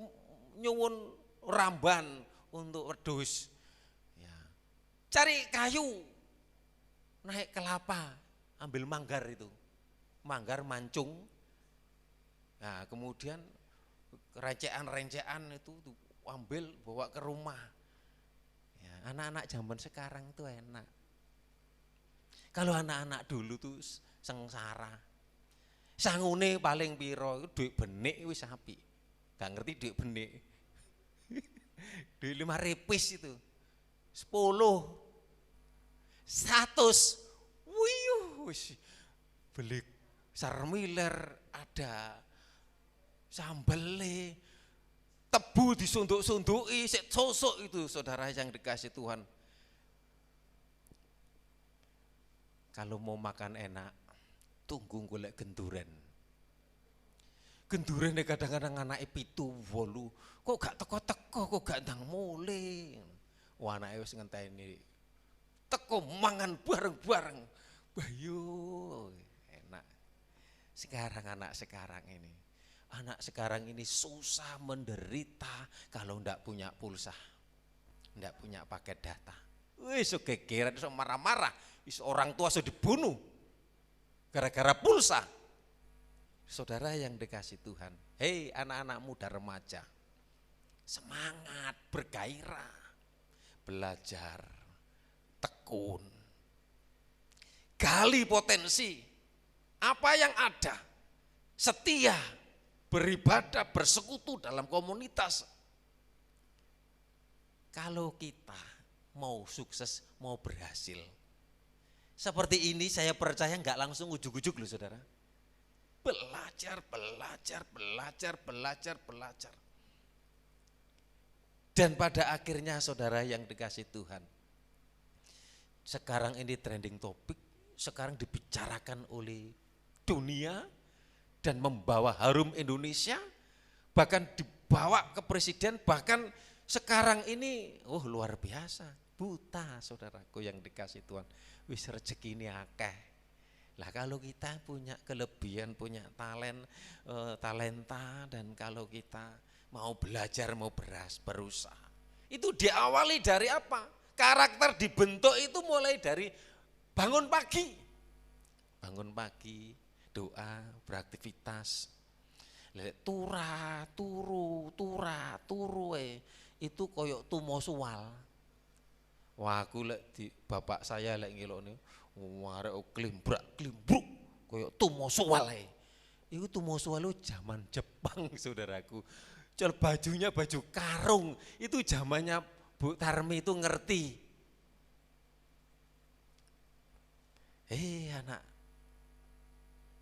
nyuwun ramban untuk wedhus. Ya. Cari kayu, naik kelapa, ambil manggar itu. Manggar mancung. Nah, kemudian rencean-rencean itu ambil bawa ke rumah. Ya, anak-anak zaman sekarang itu enak. Kalau anak-anak dulu tuh sengsara. Sangune paling piro, duit benik wis apik. Gak ngerti duit benik. Duit 5 ripis itu. 10 100. Wiyuh wis beli sarmiler ada sambele, tebu disunduk-sunduki, sosok itu saudara yang dikasih Tuhan. Kalau mau makan enak, tunggu golek genduren. Gendurennya kadang-kadang anake 7, 8, kok gak teko-teko, kok gak ndang mule. Wah anake wis ngenteni. Teko mangan bareng-bareng. Bayo, enak. Sekarang anak sekarang ini. Anak sekarang ini susah menderita kalau ndak punya pulsa, ndak punya paket data. Wih, so gegeran, so marah-marah, orang tua so dibunuh gara-gara pulsa. Saudara yang dikasih Tuhan, hei anak-anak muda remaja, semangat, bergairah, belajar, tekun, gali potensi, apa yang ada, setia, beribadah, bersekutu dalam komunitas. Kalau kita mau sukses, mau berhasil, seperti ini saya percaya nggak langsung ujuk-ujuk loh saudara. Belajar, belajar, belajar, belajar, belajar. Dan pada akhirnya saudara yang dikasih Tuhan, sekarang ini trending topik, sekarang dibicarakan oleh dunia, dan membawa harum Indonesia, bahkan dibawa ke presiden, bahkan sekarang ini, luar biasa, buta saudaraku yang dikasih Tuhan, wis rezeki ini akeh. Lah kalau kita punya kelebihan, punya talenta, dan kalau kita mau belajar, mau berusaha, itu diawali dari apa? Karakter dibentuk itu mulai dari bangun pagi, doa, beraktivitas. Turu itu koyok tumosual. Wah aku lek di bapak saya lek ngelokne arek klimbruk koyok tumosual ae. Iku tumosual lu zaman Jepang saudaraku. Cel bajunya baju karung, itu zamannya Bu Tarmi itu ngerti. Anak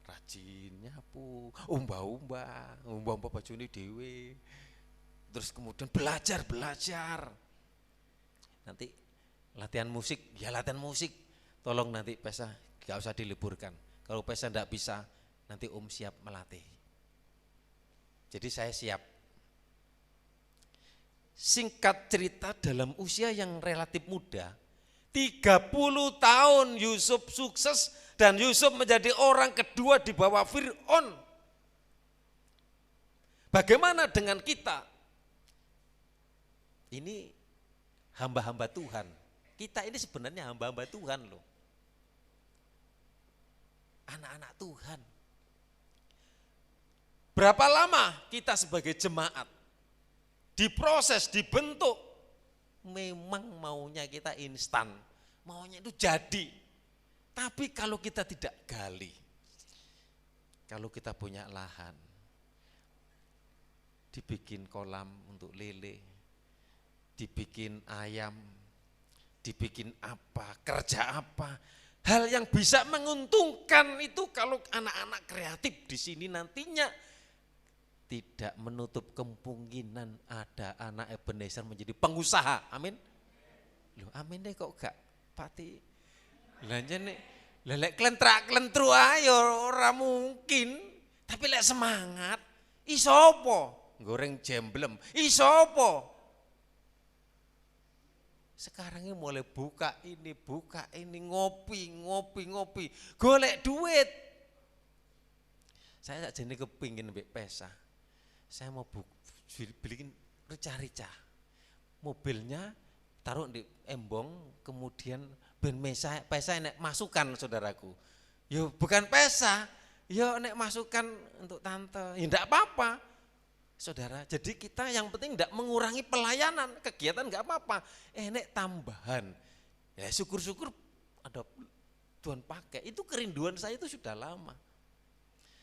rajin nyapu, umbah-umbah baju ini dewe. Terus kemudian belajar. Nanti latihan musik, tolong nanti Pesa gak usah diliburkan. Kalau Pesa enggak bisa, nanti Om siap melatih. Jadi saya siap. Singkat cerita, dalam usia yang relatif muda, 30 tahun Yusuf sukses, dan Yusuf menjadi orang kedua di bawah Fir'aun. Bagaimana dengan kita? Ini hamba-hamba Tuhan. Kita ini sebenarnya hamba-hamba Tuhan loh. Anak-anak Tuhan. Berapa lama kita sebagai jemaat diproses, dibentuk? Memang maunya kita instan, maunya itu jadi. Tapi kalau kita tidak gali, kalau kita punya lahan, dibikin kolam untuk lele, dibikin ayam, dibikin apa, kerja apa, hal yang bisa menguntungkan itu kalau anak-anak kreatif di sini nantinya tidak menutup kemungkinan ada anak Ebenezer menjadi pengusaha. Amin. Loh, amin deh kok gak pati. Lanjut nih, lelek klentrak-klentru ayo ora mungkin. Tapi lek semangat, iso apa? Goreng jemblem, iso apa? Sekarang ini mulai buka ini, ngopi, golek duit. Saya jadi kepingin mbek pesa. Saya mau beliin rica-rica. Mobilnya taruh di embong, kemudian ben pesa nek masukan saudaraku. Yo bukan pesa, yo nek masukan untuk tante. Ya enggak apa-apa. Saudara, jadi kita yang penting enggak mengurangi pelayanan, kegiatan enggak apa-apa. Nek tambahan. Ya syukur-syukur ada Tuhan pakai. Itu kerinduan saya itu sudah lama.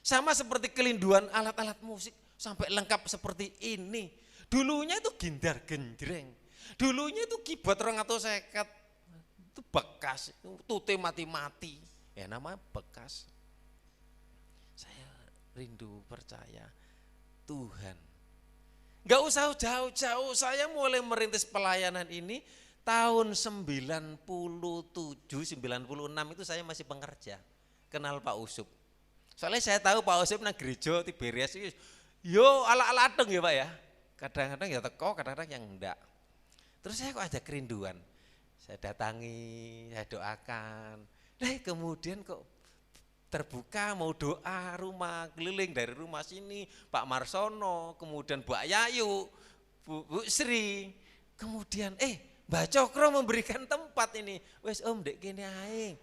Sama seperti kerinduan alat-alat musik sampai lengkap seperti ini. Dulunya itu gindar gendreng. Dulunya itu keyboard 250. Itu bekas, tute mati-mati. Ya namanya bekas. Saya rindu percaya Tuhan. Enggak usah jauh-jauh, saya mulai merintis pelayanan ini tahun 97, 96 itu saya masih pengerja. Kenal Pak Usup. Soalnya saya tahu Pak Usup nang gereja Tiberias itu yo ala-ala adeng ya Pak ya. Kadang-kadang ya teko, kadang-kadang yang enggak. Terus saya kok ada kerinduan. Saya datangi, saya doakan. Kemudian kok terbuka mau doa rumah keliling dari rumah sini, Pak Marsono, kemudian Bu Yayu, Bu Sri, kemudian Mbak Cokro memberikan tempat ini. Wes Om dek kene ae.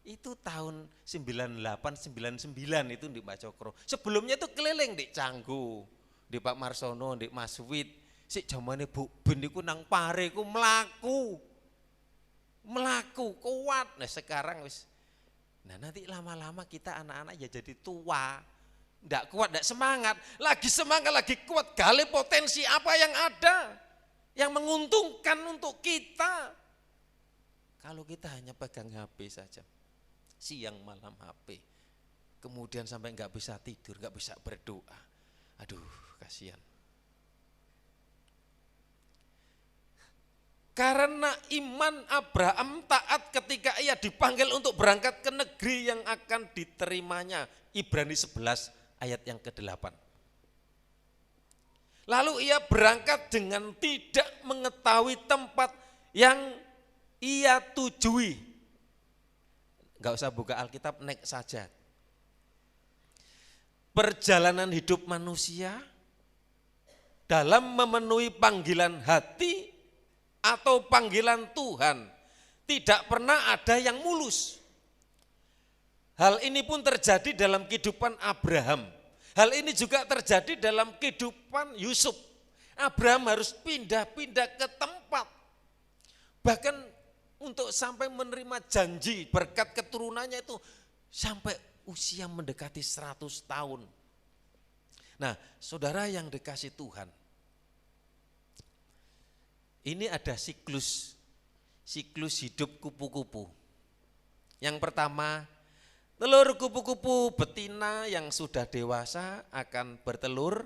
Itu tahun 98, 99 itu di Mbak Cokro. Sebelumnya itu keliling di Canggu, di Pak Marsono, di Mas Wit. Sik zamane Bu Ben iku nang pare iku mlaku kuat. Nah sekarang wis. Nah nanti lama-lama kita anak-anak ya jadi tua. Ndak kuat, ndak semangat. Lagi semangat, lagi kuat. Gali potensi apa yang ada. Yang menguntungkan untuk kita. Kalau kita hanya pegang HP saja. Siang malam HP. Kemudian sampai enggak bisa tidur, enggak bisa berdoa. Aduh, kasihan. Karena iman Abraham taat ketika ia dipanggil untuk berangkat ke negeri yang akan diterimanya. Ibrani 11 ayat yang ke-8. Lalu ia berangkat dengan tidak mengetahui tempat yang ia tujui. Enggak usah buka Alkitab, naik saja. Perjalanan hidup manusia dalam memenuhi panggilan hati atau panggilan Tuhan tidak pernah ada yang mulus. Hal ini pun terjadi dalam kehidupan Abraham. Hal ini juga terjadi dalam kehidupan Yusuf. Abraham harus pindah-pindah ke tempat. Bahkan untuk sampai menerima janji berkat keturunannya itu sampai usia mendekati 100 tahun. Nah, saudara yang dikasih Tuhan, ini ada siklus hidup kupu-kupu. Yang pertama, telur kupu-kupu betina yang sudah dewasa akan bertelur.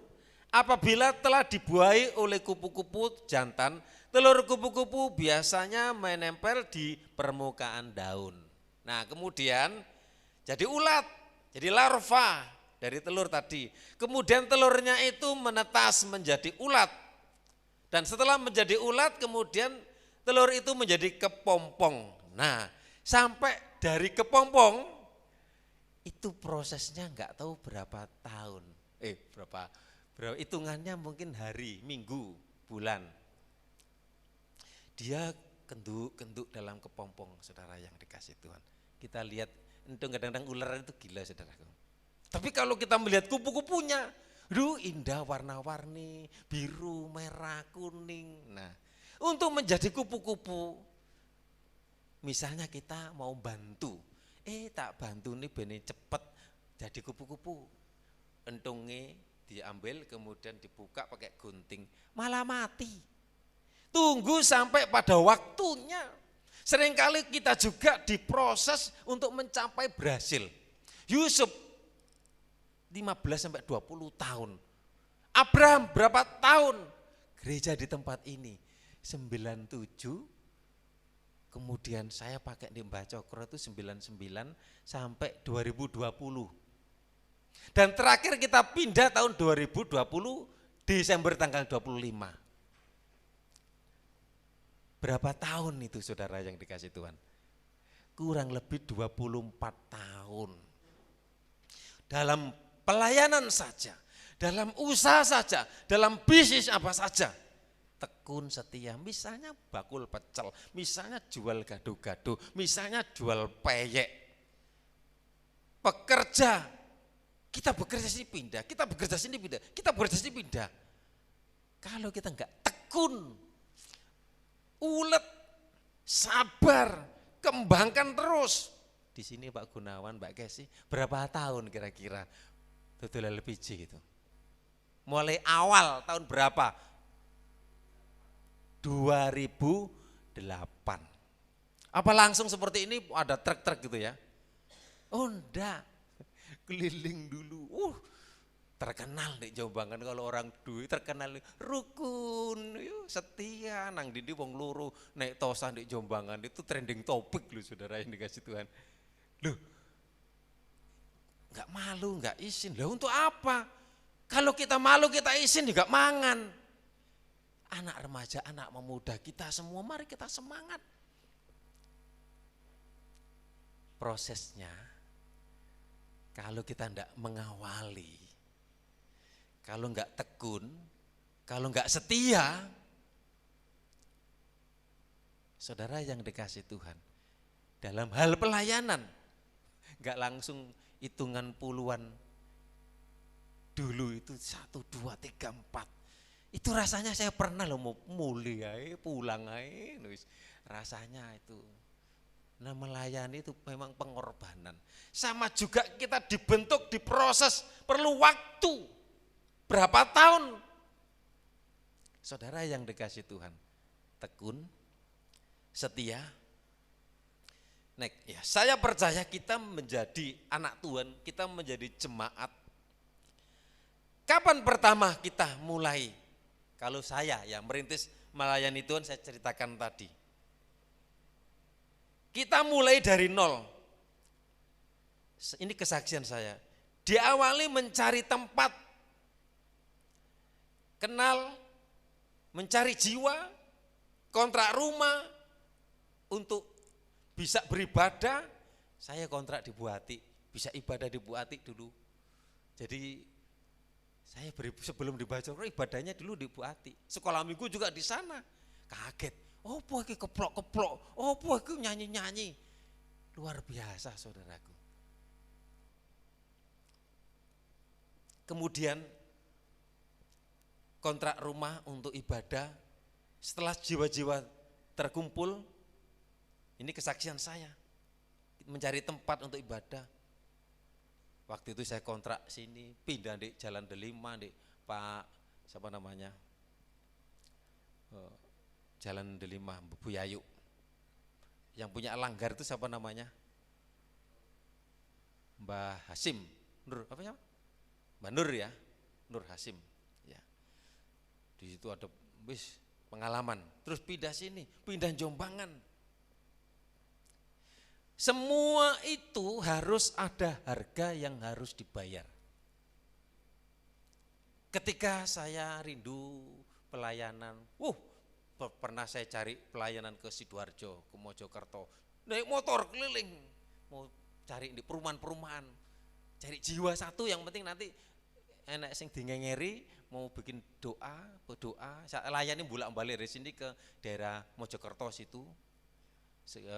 Apabila telah dibuai oleh kupu-kupu jantan, telur kupu-kupu biasanya menempel di permukaan daun. Nah kemudian jadi ulat, jadi larva dari telur tadi. Kemudian telurnya itu menetas menjadi ulat. Dan setelah menjadi ulat kemudian telur itu menjadi kepompong. Nah sampai dari kepompong itu prosesnya enggak tahu berapa tahun. Berapa hitungannya mungkin hari, minggu, bulan. Dia kenduk dalam kepompong, saudara yang dikasih Tuhan. Kita lihat, itu kadang-kadang ular itu gila saudaraku. Tapi kalau kita melihat kupu-kupunya, indah warna-warni, biru, merah, kuning. Nah, untuk menjadi kupu-kupu, misalnya kita mau bantu, tak bantu nih benih cepet jadi kupu-kupu. Entungnya diambil kemudian dibuka pakai gunting, malah mati. Tunggu sampai pada waktunya. Seringkali kita juga diproses untuk mencapai berhasil. Yusuf 15 sampai 20 tahun. Abraham berapa tahun? Gereja di tempat ini 97. Kemudian saya pakai di Mbah Cokro itu 99 sampai 2020. Dan terakhir kita pindah tahun 2020 Desember tanggal 25. Berapa tahun itu saudara yang dikasih Tuhan? Kurang lebih 24 tahun. Dalam pelayanan saja, dalam usaha saja, dalam bisnis apa saja. Tekun setia, misalnya bakul pecel, misalnya jual gado-gado, misalnya jual peyek. Pekerja, kita bekerja sini pindah, kita bekerja sini pindah, kita bekerja sini pindah. Kalau kita enggak tekun, ulet, sabar, kembangkan terus. Di sini Pak Gunawan, Mbak Kesi, berapa tahun kira-kira tutulah LPG gitu? Mulai awal tahun berapa? 2008. Apa langsung seperti ini ada truk-truk gitu ya? Oh enggak, keliling dulu. Terkenal di Jombang kan kalau orang duit terkenal rukun, setia, nang dindi wong loro naik tosan di Jombangan itu trending topik loh saudara yang dikasih Tuhan. Loh, nggak malu, nggak izin. Lah untuk apa? Kalau kita malu kita izin juga mangan. Anak remaja, anak pemuda kita semua mari kita semangat. Prosesnya kalau kita tidak mengawali, kalau enggak tekun, kalau enggak setia, saudara yang dikasih Tuhan, dalam hal pelayanan, enggak langsung hitungan puluhan, dulu itu 1, 2, 3, 4, itu rasanya saya pernah loh mau mulai pulang aja, rasanya itu. Nah melayani itu memang pengorbanan, sama juga kita dibentuk, diproses, perlu waktu. Berapa tahun? Saudara yang dikasih Tuhan, tekun, setia. Ya, saya percaya kita menjadi anak Tuhan, kita menjadi jemaat. Kapan pertama kita mulai? Kalau saya ya merintis melayani Tuhan, saya ceritakan tadi. Kita mulai dari nol. Ini kesaksian saya. Diawali mencari tempat, kenal, mencari jiwa, kontrak rumah, untuk bisa beribadah, saya kontrak di Buati, bisa ibadah di Buati dulu. Jadi saya sebelum di Bajor ibadahnya dulu di Buati, sekolah minggu juga di sana. Kaget, oh boh iki keplok-keplok, oh boh iki nyanyi-nyanyi. Luar biasa saudaraku. Kemudian kontrak rumah untuk ibadah, setelah jiwa-jiwa terkumpul, ini kesaksian saya, mencari tempat untuk ibadah. Waktu itu saya kontrak sini, pindah di Jalan Delima, di Pak, siapa namanya, Jalan Delima, Bu Yayu. Yang punya langgar itu siapa namanya? Mbah Hasim, Nur, apa ya? Mbak Nur ya, Nur Hasim. Ya. Di situ ada pengalaman, terus pindah sini, pindah Jombangan. Semua itu harus ada harga yang harus dibayar. Ketika saya rindu pelayanan, pernah saya cari pelayanan ke Sidoarjo, ke Mojokerto, naik motor keliling, mau cari di perumahan-perumahan, cari jiwa satu, yang penting nanti enak sing dingengeri, mau bikin berdoa, saya layani bolak-balik dari sini ke daerah Mojokerto situ,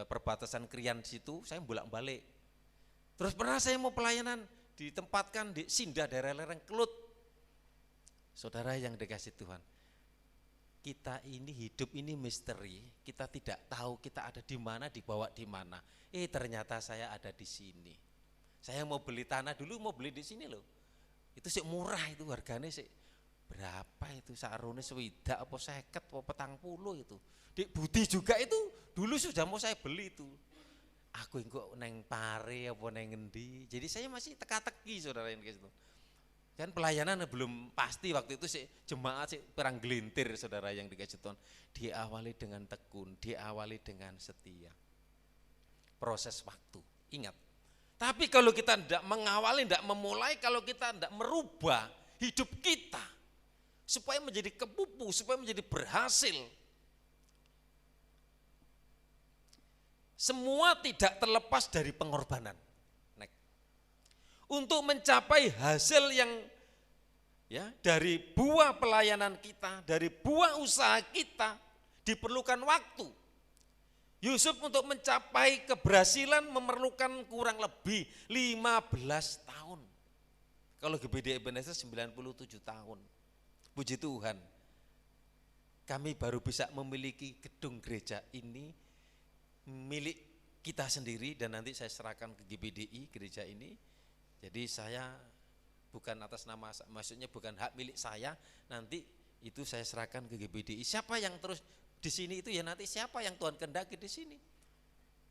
perbatasan Krian situ, saya bolak-balik. Terus pernah saya mau pelayanan ditempatkan di Sinda, daerah lereng Kelut. Saudara yang dikasih Tuhan, kita ini hidup ini misteri, kita tidak tahu kita ada di mana, dibawa di mana. Ternyata saya ada di sini. Saya mau beli tanah dulu, mau beli di sini loh. Itu sih murah, itu harganya sih berapa itu, sarone swidak apa 50 apa 40 itu. Di Budi juga itu dulu sudah mau saya beli itu. Aku kok neng Pare apa neng ngendi. Jadi saya masih teka-teki saudara yang gitu. Kan pelayanan belum pasti waktu itu sih, jemaat sih perang gelintir saudara yang dikasih Tuhan. Diawali dengan tekun, diawali dengan setia. Proses waktu, ingat. Tapi kalau kita tidak mengawali, tidak memulai, kalau kita tidak merubah hidup kita supaya menjadi kepupu, supaya menjadi berhasil, Semua tidak terlepas dari pengorbanan. Untuk mencapai hasil yang dari buah pelayanan kita, dari buah usaha kita, diperlukan waktu. Yusuf untuk mencapai keberhasilan memerlukan kurang lebih 15 tahun. Kalau GBD Ebenezer 97 tahun. Puji Tuhan, kami baru bisa memiliki gedung gereja ini milik kita sendiri, dan nanti saya serahkan ke GBDI gereja ini. Jadi saya bukan atas nama, maksudnya bukan hak milik saya, nanti itu saya serahkan ke GBDI. Siapa yang terus di sini itu ya nanti siapa yang Tuhan kehendaki di sini.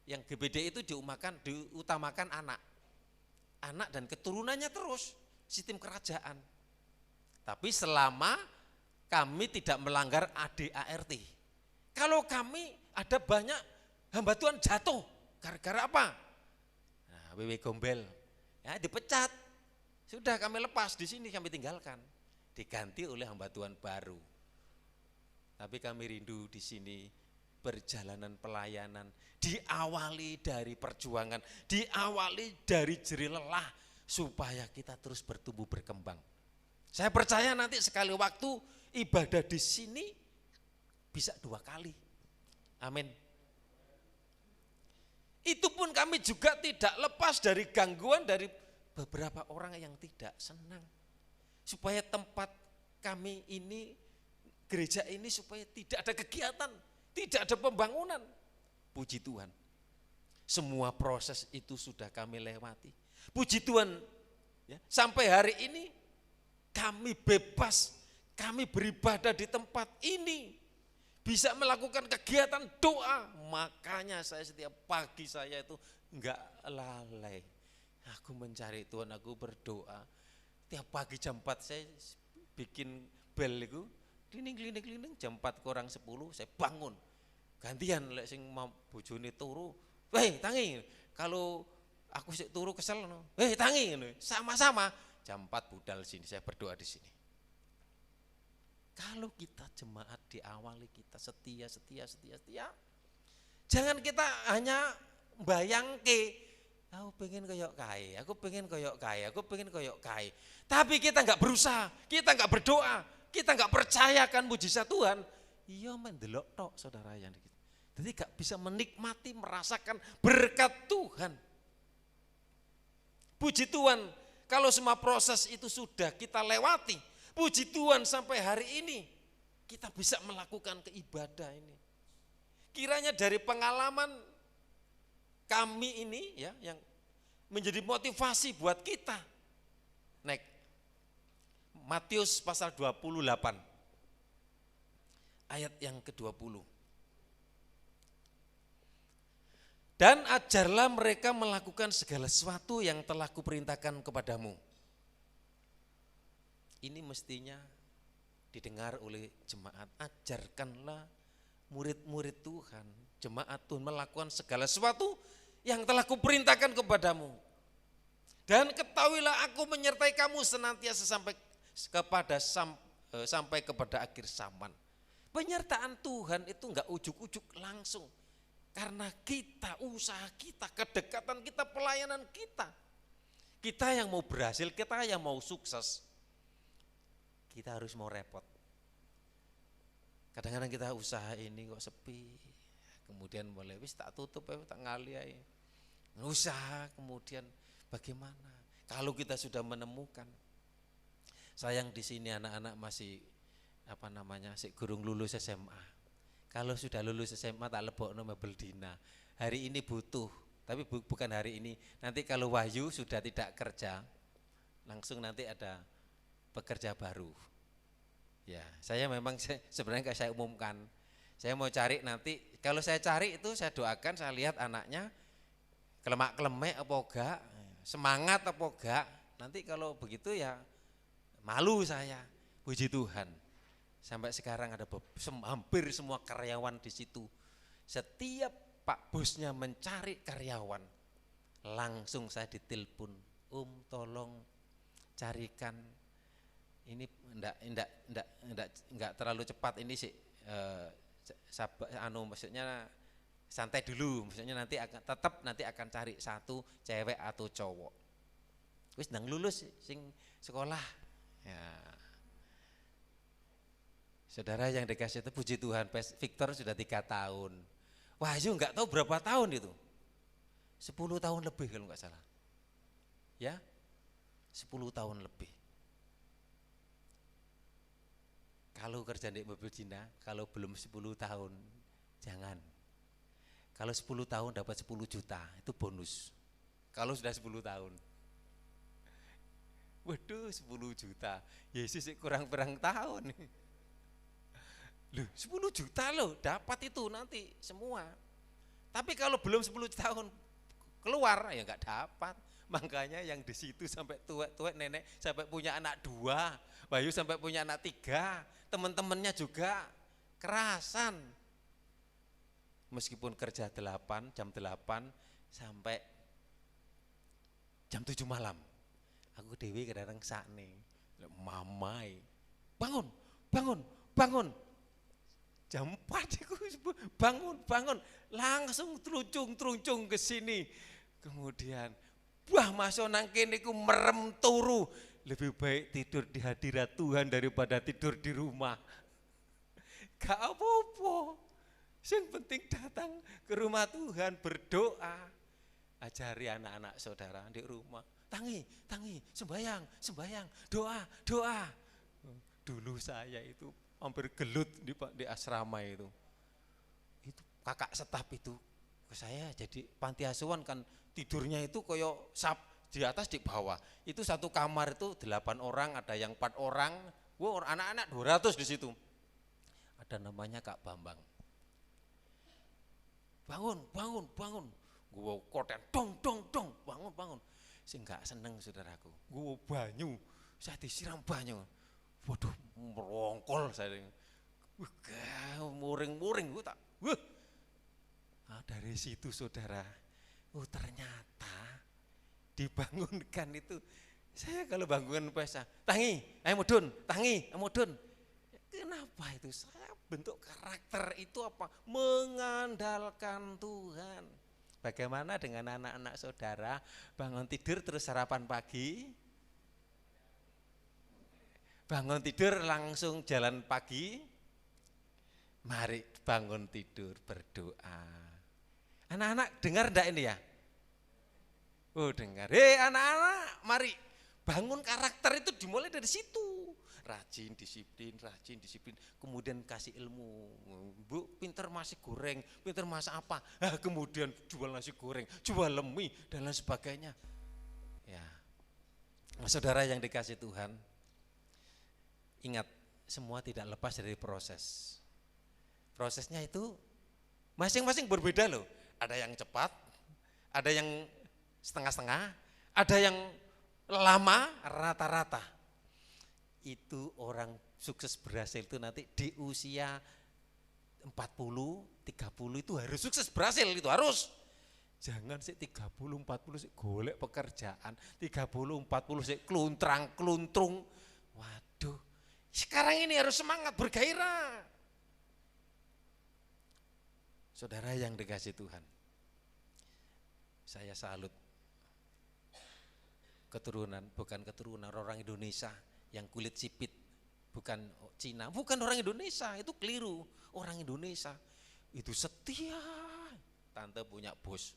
Yang GBDI itu diutamakan anak dan keturunannya terus, sistem kerajaan. Tapi selama kami tidak melanggar ADART. Kalau kami ada banyak hamba Tuhan jatuh, gara-gara apa? Nah, WW Gombel, ya dipecat. Sudah kami lepas di sini, kami tinggalkan. Diganti oleh hamba Tuhan baru. Tapi kami rindu di sini perjalanan pelayanan diawali dari perjuangan, diawali dari jerih lelah supaya kita terus bertumbuh berkembang. Saya percaya nanti sekali waktu ibadah di sini bisa 2 kali. Amin. Itu pun kami juga tidak lepas dari gangguan dari beberapa orang yang tidak senang. Supaya tempat kami ini, gereja ini supaya tidak ada kegiatan, tidak ada pembangunan. Puji Tuhan, semua proses itu sudah kami lewati. Puji Tuhan, ya, sampai hari ini kami bebas, kami beribadah di tempat ini, bisa melakukan kegiatan doa. Makanya saya setiap pagi saya itu enggak lalai. Aku mencari Tuhan, aku berdoa. Tiap pagi jam 4 saya bikin bel itu, klining jam 4 kurang 10 saya bangun. Gantian lek sing mau bojone turu, "Weh, tangi." Kalau aku sik turu kesel no. "Weh, tangi." Sama-sama jam 4 budal sini, saya berdoa di sini. Kalau kita jemaat diawali kita setia. Jangan kita hanya bayangke, aku pengen koyok kai. Tapi kita enggak berusaha, kita enggak berdoa, kita enggak percayakan mujizat Tuhan. Iya mendelok tok saudara yang gitu. Jadi enggak bisa menikmati, merasakan berkat Tuhan. Puji Tuhan, kalau semua proses itu sudah kita lewati, puji Tuhan sampai hari ini kita bisa melakukan keibadah ini. Kiranya dari pengalaman kami ini ya yang menjadi motivasi buat kita. Next. Matius pasal 28 ayat yang ke-20. Dan ajarlah mereka melakukan segala sesuatu yang telah kuperintahkan kepadamu. Ini mestinya didengar oleh jemaat. Ajarkanlah murid-murid Tuhan, jemaat Tuhan melakukan segala sesuatu yang telah kuperintahkan kepadamu. Dan ketahuilah aku menyertai kamu senantiasa sampai kepada akhir zaman. Penyertaan Tuhan itu enggak ujuk-ujuk langsung. Karena kita, usaha kita, kedekatan kita, pelayanan kita. Kita yang mau berhasil, kita yang mau sukses. Kita harus mau repot. Kadang-kadang kita usaha ini kok sepi. Kemudian mulai wis tak tutup ya, tak ngalih. Usaha kemudian bagaimana? Kalau kita sudah menemukan. Sayang di sini anak-anak masih masih gurung lulus SMA. Kalau sudah lulus SMA tak lebokno mebel dina. Hari ini butuh, tapi bukan hari ini. Nanti kalau Wahyu sudah tidak kerja, langsung nanti ada pekerja baru. Ya, saya memang sebenarnya saya umumkan. Saya mau cari nanti, kalau saya cari itu saya doakan, saya lihat anaknya kelemak-kelemek apa enggak, semangat apa enggak. Nanti kalau begitu ya malu saya. Puji Tuhan. Sampai sekarang ada hampir semua karyawan di situ. Setiap Pak bosnya mencari karyawan, langsung saya ditelepon, tolong carikan. Ini enggak terlalu cepat ini sih, maksudnya santai dulu, maksudnya nanti akan cari satu cewek atau cowok. Wis nang lulus sing sekolah. Ya. Saudara yang dikasih itu, puji Tuhan, Victor sudah 3 tahun. Wahyu nggak tahu berapa tahun itu. 10 tahun lebih kalau nggak salah. Ya, 10 tahun lebih. Kalau kerja di mobil Cina, kalau belum 10 tahun, jangan. Kalau 10 tahun dapat 10 juta, itu bonus. Kalau sudah 10 tahun. Waduh, 10 juta, Yesus kurang-kurang tahun. Loh, 10 juta loh, dapat itu nanti semua. Tapi kalau belum 10 tahun keluar, ya enggak dapat. Makanya yang di situ sampai tua-tua nenek sampai punya anak 2, Bayu sampai punya anak 3, teman-temannya juga kerasan. Meskipun kerja jam 8 sampai jam 7 malam. Aku dewi kadang-kadang sakne, mamai, bangun. Jam 4 aku bangun, langsung truncung ke sini. Kemudian masuk nang kene ku merem turu. Lebih baik tidur di hadirat Tuhan daripada tidur di rumah. Gak apa-apa. Yang penting datang ke rumah Tuhan berdoa. Ajari anak-anak saudara di rumah. Tangi, sembayang, doa. Dulu saya itu hampir gelut di asrama itu. Itu kakak staf itu ke saya jadi panti asuhan kan tidurnya itu koyo di atas di bawah. Itu satu kamar itu 8 orang, ada yang 4 orang. Wow, anak-anak 200 di situ. Ada namanya Kak Bambang. Bangun. Gua koten dong, bangun. Sing gak seneng saudaraku. Gua banyu, saya disiram banyu. Waduh, merongkol saya. Muring gua tak. Dari situ saudara, ternyata dibangunkan itu. Saya kalau bangun pesa, tangi, ayo mudun. Kenapa itu? Saya bentuk karakter itu apa? Mengandalkan Tuhan. Bagaimana dengan anak-anak saudara bangun tidur terus sarapan pagi? Bangun tidur langsung jalan pagi? Mari bangun tidur berdoa. Anak-anak dengar enggak ini ya? Oh dengar. Anak-anak mari bangun karakter itu dimulai dari situ. Rajin, disiplin. Kemudian kasih ilmu. Bu, pinter masak goreng, pinter masak apa? Kemudian jual nasi goreng, jual mie dan lain sebagainya. Ya, saudara yang dikasih Tuhan, ingat semua tidak lepas dari proses. Prosesnya itu masing-masing berbeda loh. Ada yang cepat, ada yang setengah-setengah, ada yang lama, rata-rata. Itu orang sukses berhasil itu nanti di usia 40, 30 itu harus sukses berhasil, itu harus. Jangan sih 30, 40 sih golek pekerjaan, 30, 40 sih kluntrung. Waduh, sekarang ini harus semangat, bergairah. Saudara yang dikasih Tuhan, saya salut bukan keturunan orang Indonesia yang kulit sipit, bukan Cina, bukan orang Indonesia, itu keliru. Orang Indonesia itu setia. Tante punya bos,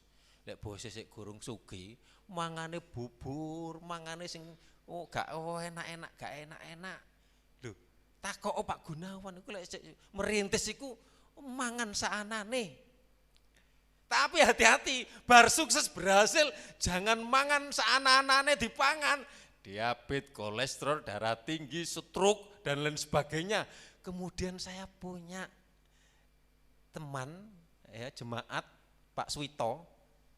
lek bosnya sik gurung sugih, mangane bubur, mangane sing gak enak. Lho, takok Pak Gunawan iku lek merintis iku mangan saanane. Tapi hati-hati, bar sukses berhasil jangan mangan saanane dipangan. Diabetes, kolesterol, darah tinggi, stroke dan lain sebagainya. Kemudian saya punya teman ya jemaat Pak Swito,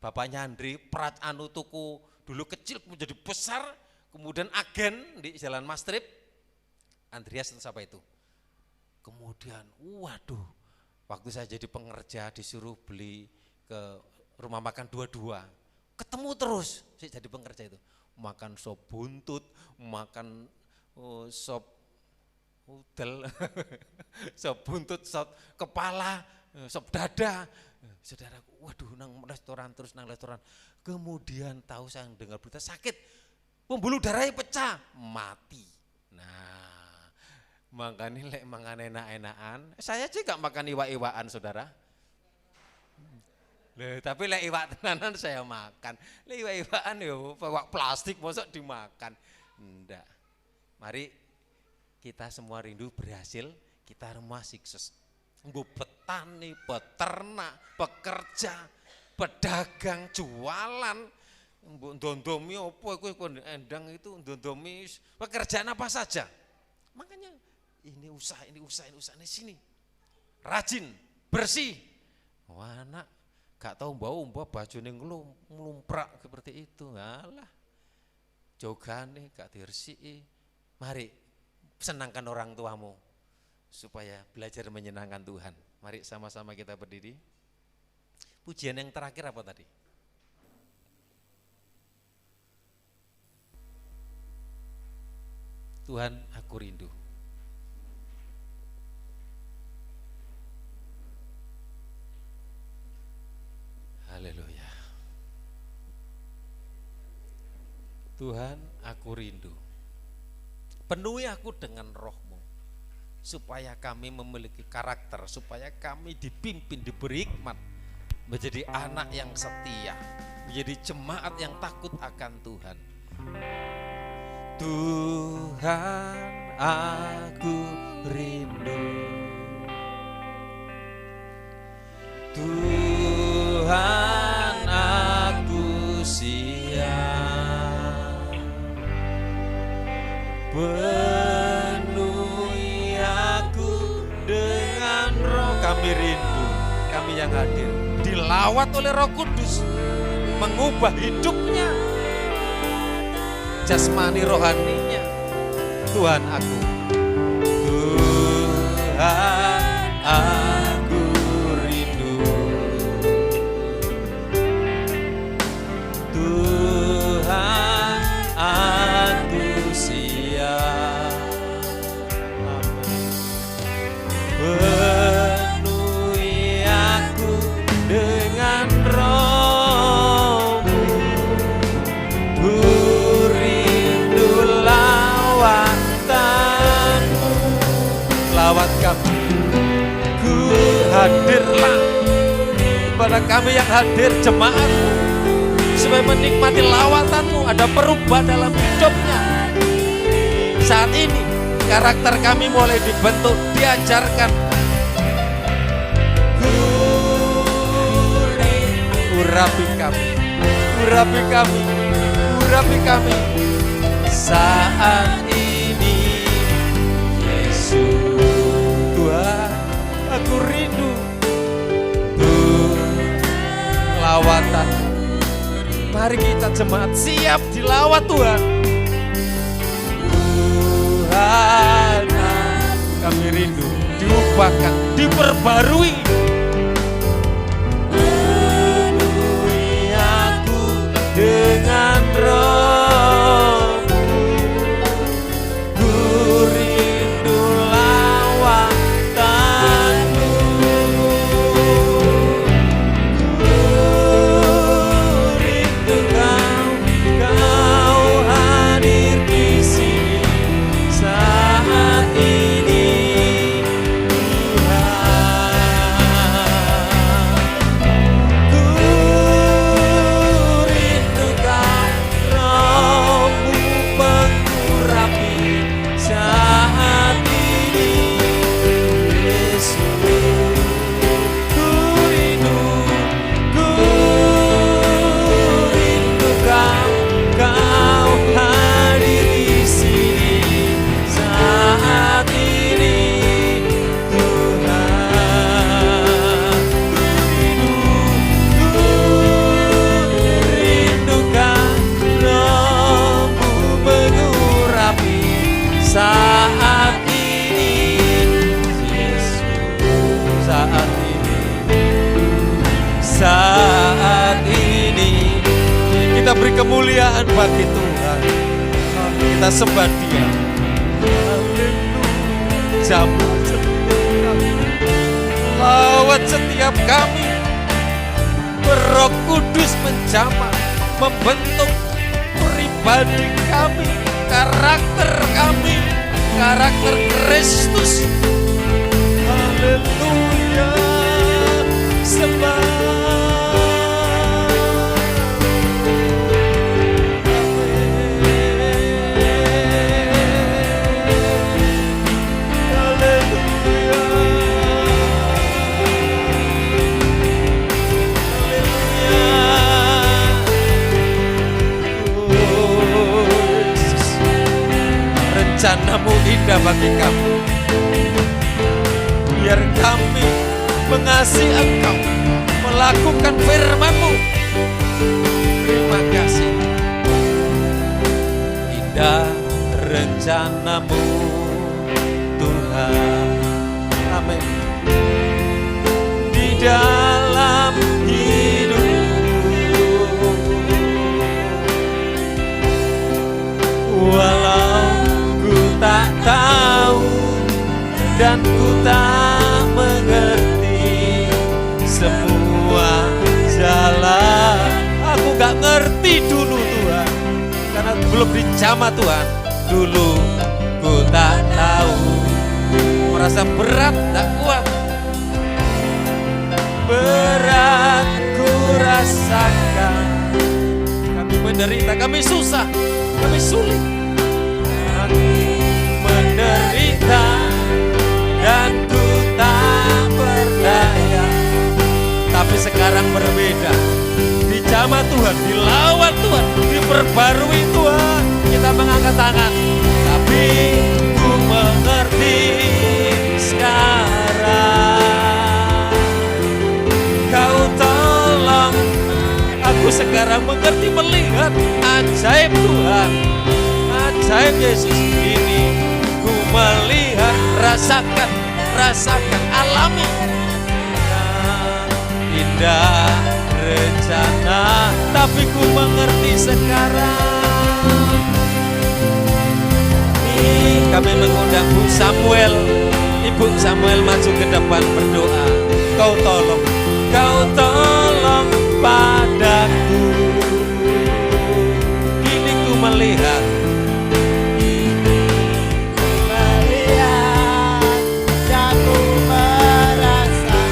bapaknya Andri, perat anu tuku dulu kecil menjadi besar, kemudian agen di Jalan Mastrip, Andreas siapa itu. Kemudian waduh, waktu saya jadi pengerja disuruh beli ke rumah makan 22, ketemu terus saya jadi pengerja itu. Makan sop buntut, makan sop udel, sop buntut, sop kepala, sop dada. Saudaraku, waduh nang restoran terus nang restoran. Kemudian tahu saya dengar berita sakit, pembuluh darahnya pecah, mati. Nah, makanya lek mangan enak-enakan, saya sih gak makan iwak-iwakan saudara. Tapi lek iwak tenanan saya makan. Lek iwak-iwakan yo iwak plastik mosok dimakan. Ndak. Mari kita semua rindu berhasil, kita semua sukses. Nggo petani, peternak, pekerja, pedagang, jualan, mbok ndondomi apa kowe endang itu ndondomi pekerjaan apa saja. Makanya ini usaha di sini. Rajin, bersih. Wah, anak gak tahu bau bajone nglumprak seperti itu. Alah. Jogane gak diresiki. Mari senangkan orang tuamu supaya belajar menyenangkan Tuhan. Mari sama-sama kita berdiri. Pujian yang terakhir apa tadi? Tuhan, aku rindu. Haleluya. Tuhan, aku rindu. Penuhi aku dengan roh-Mu, supaya kami memiliki karakter, supaya kami dipimpin, diberi hikmat, menjadi anak yang setia, menjadi jemaat yang takut akan Tuhan. Tuhan, aku rindu. Tuhan, aku siap. Penuhi aku dengan roh. Kami rindu, kami yang hadir, dilawat oleh Roh Kudus, mengubah hidupnya, jasmani rohaninya. Tuhan, aku rindu. Tuhan, aku siap. Penuhi aku dengan roh-Mu. Ku rindu lawatan-Mu. Lawat kami. Ku hadirlah kepada kami yang hadir, jemaat-Mu, supaya menikmati lawatan-Mu, ada perubahan dalam hidupnya. Saat ini karakter kami mulai dibentuk, diajarkan. Urapi kami, urapi kami, urapi kami. Saat ini Yesus, Tuhan, aku rindu. Lawatan. Mari kita jemaat siap dilawat Tuhan. Tuhan, kami rindu diubahkan, diperbarui. Penuhi aku dengan roh-Mu. Ku rindu lawatan-Mu. Ku rindu Kau hadir di sini saat ini, Tuhan. Ku rindu roh-Mu mengurapi saat ini, Yesus. Ku rindu Kau hadir di sini saat ini, Tuhan. Rindukan roh-Mu mengurapi saat ini, Yesus. Saat ini kita beri kemuliaan bagi Tuhan. Kita sembah Dia. Haleluya. Lawat buat setiap kami. Roh Kudus menjamah, membentuk pribadi kami, karakter kami, karakter Kristus. Haleluya, sembah. Rencanamu indah bagi kami, biar kami mengasihi Engkau, melakukan firman-Mu. Terima kasih. Indah rencana-Mu Tuhan. Amin. Di dalam hidup, walau tak tahu dan ku tak mengerti semua jalan. Aku gak ngerti dulu Tuhan, karena belum dijamah Tuhan. Dulu ku tak tahu, merasa berat, tak kuat. Berat ku rasakan, kami menderita, kami susah, kami sulit. Menderita dan ku tak berdaya, tapi sekarang berbeda. Dijamah Tuhan, dilawan Tuhan, diperbarui Tuhan. Kita mengangkat tangan, tapi ku mengerti sekarang. Kau tolong aku sekarang mengerti, melihat ajaib Tuhan, ajaib Yesus ini. Ku melihat, rasakan, alami. Indah rencana, tapi ku mengerti sekarang. Kami mengundang Bu Samuel, Ibu Samuel maju ke depan berdoa. Kau tolong padaku. Kini ku melihat dan ku merasakan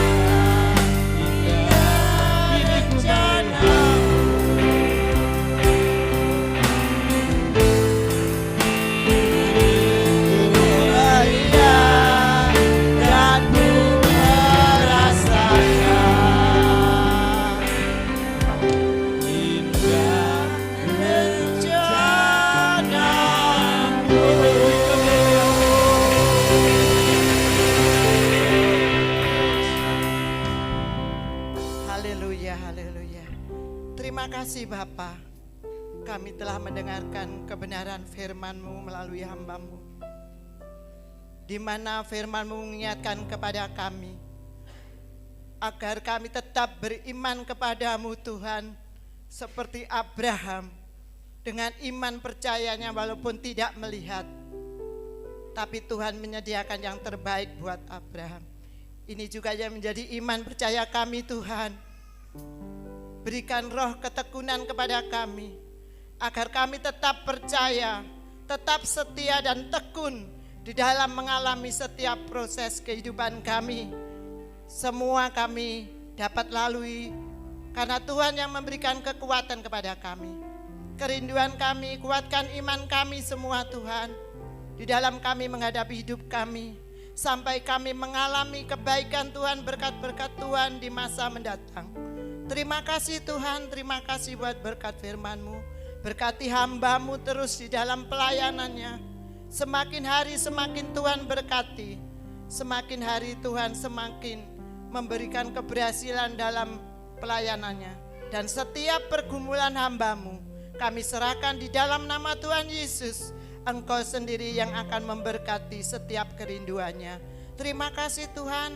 kasih Bapa, kami telah mendengarkan kebenaran firman-Mu melalui hamba-Mu, di mana firman-Mu mengingatkan kepada kami agar kami tetap beriman kepadamu Tuhan, seperti Abraham dengan iman percayanya walaupun tidak melihat, tapi Tuhan menyediakan yang terbaik buat Abraham. Ini juga yang menjadi iman percaya kami Tuhan. Berikan roh ketekunan kepada kami, agar kami tetap percaya, tetap setia dan tekun di dalam mengalami setiap proses kehidupan kami. Semua kami dapat lalui karena Tuhan yang memberikan kekuatan kepada kami. Kerinduan kami, kuatkan iman kami semua Tuhan, di dalam kami menghadapi hidup kami, sampai kami mengalami kebaikan Tuhan, berkat-berkat Tuhan di masa mendatang. Terima kasih Tuhan, terima kasih buat berkat firman-Mu. Berkati hamba-Mu terus di dalam pelayanannya. Semakin hari semakin Tuhan berkati. Semakin hari Tuhan semakin memberikan keberhasilan dalam pelayanannya. Dan setiap pergumulan hamba-Mu kami serahkan di dalam nama Tuhan Yesus. Engkau sendiri yang akan memberkati setiap kerinduannya. Terima kasih Tuhan,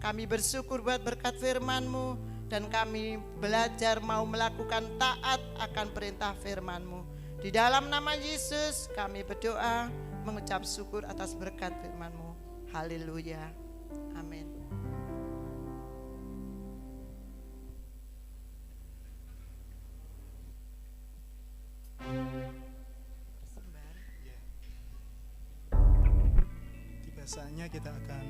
kami bersyukur buat berkat firman-Mu. Dan kami belajar mau melakukan taat akan perintah firman-Mu. Di dalam nama Yesus kami berdoa, mengucap syukur atas berkat firman-Mu. Haleluya. Amin. Biasanya kita akan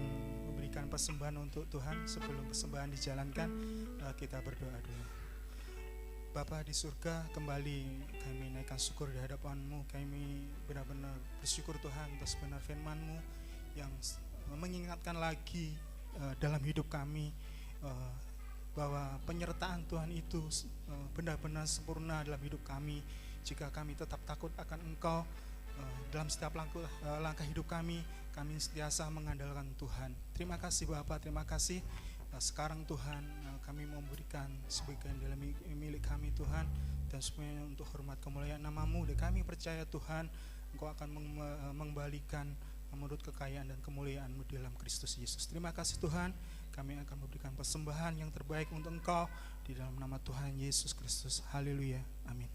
memberikan persembahan untuk Tuhan. Sebelum persembahan dijalankan, kita berdoa dulu. Bapa di surga, kembali kami naikkan syukur di hadapan-Mu. Kami benar-benar bersyukur Tuhan atas benar firman-Mu yang mengingatkan lagi dalam hidup kami bahwa penyertaan Tuhan itu benar-benar sempurna dalam hidup kami. Jika kami tetap takut akan Engkau dalam setiap langkah hidup kami sentiasa mengandalkan Tuhan. Terima kasih Bapak, terima kasih. Sekarang Tuhan, kami memberikan sebagian dalam milik kami Tuhan, dan semuanya untuk hormat kemuliaan nama-Mu. Dan kami percaya Tuhan, Engkau akan mengembalikan menurut kekayaan dan kemuliaan-Mu dalam Kristus Yesus. Terima kasih Tuhan, kami akan memberikan persembahan yang terbaik untuk Engkau di dalam nama Tuhan Yesus Kristus. Haleluya, amin.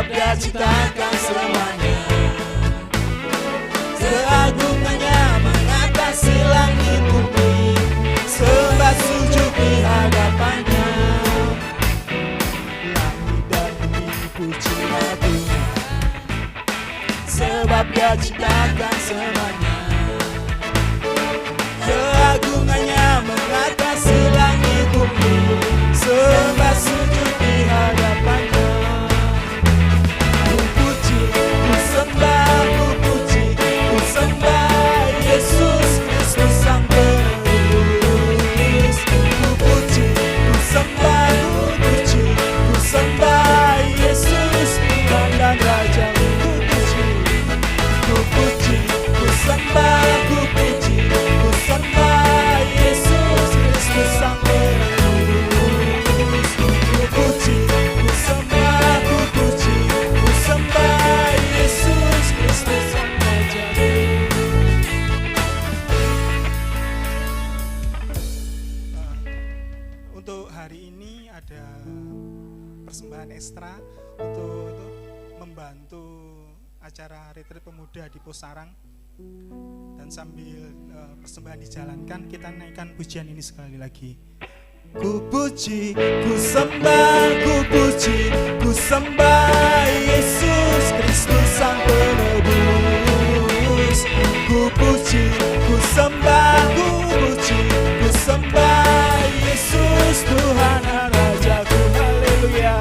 Dia ciptakan semuanya, keagungannya mengatasi langit bumi, sembah sujud di hadapannya. Langit dan bumi pujilah Dia, sebab Dia ciptakan semuanya, keagungannya mengatasi langit bumi, sembah sujud di hadapannya. Yesus Kristus Sang Penebus, ku puji, ku sembah, ku sembah Yesus Tuhan dan Raja, ku puji, ku sembah, ku sembah Yesus Kristus Sang Penebus, ku puji, ku sembah, ku sembah Yesus Kristus Sang Raja. Untuk hari ini ada persembahan ekstra untuk membantu acara retreat pemuda di Posarang. Dan sambil persembahan dijalankan, kita naikkan pujian ini sekali lagi. Ku puji, ku sembah, ku puji, ku sembah Yesus Kristus Sang Penebus. Ku puji, ku sembah, ku puji, ku sembah Yesus Tuhan dan Rajaku. Haleluya,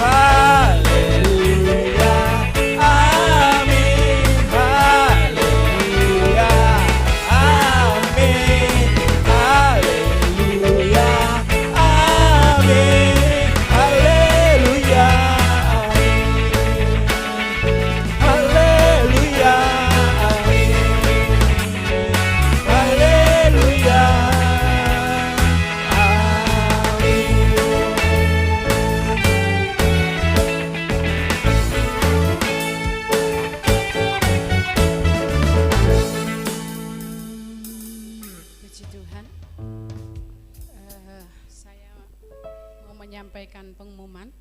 haleluya, amin, haleluya, amin, haleluya, amin, haleluya, haleluya, haleluya, Puji Tuhan. Saya mau menyampaikan pengumuman.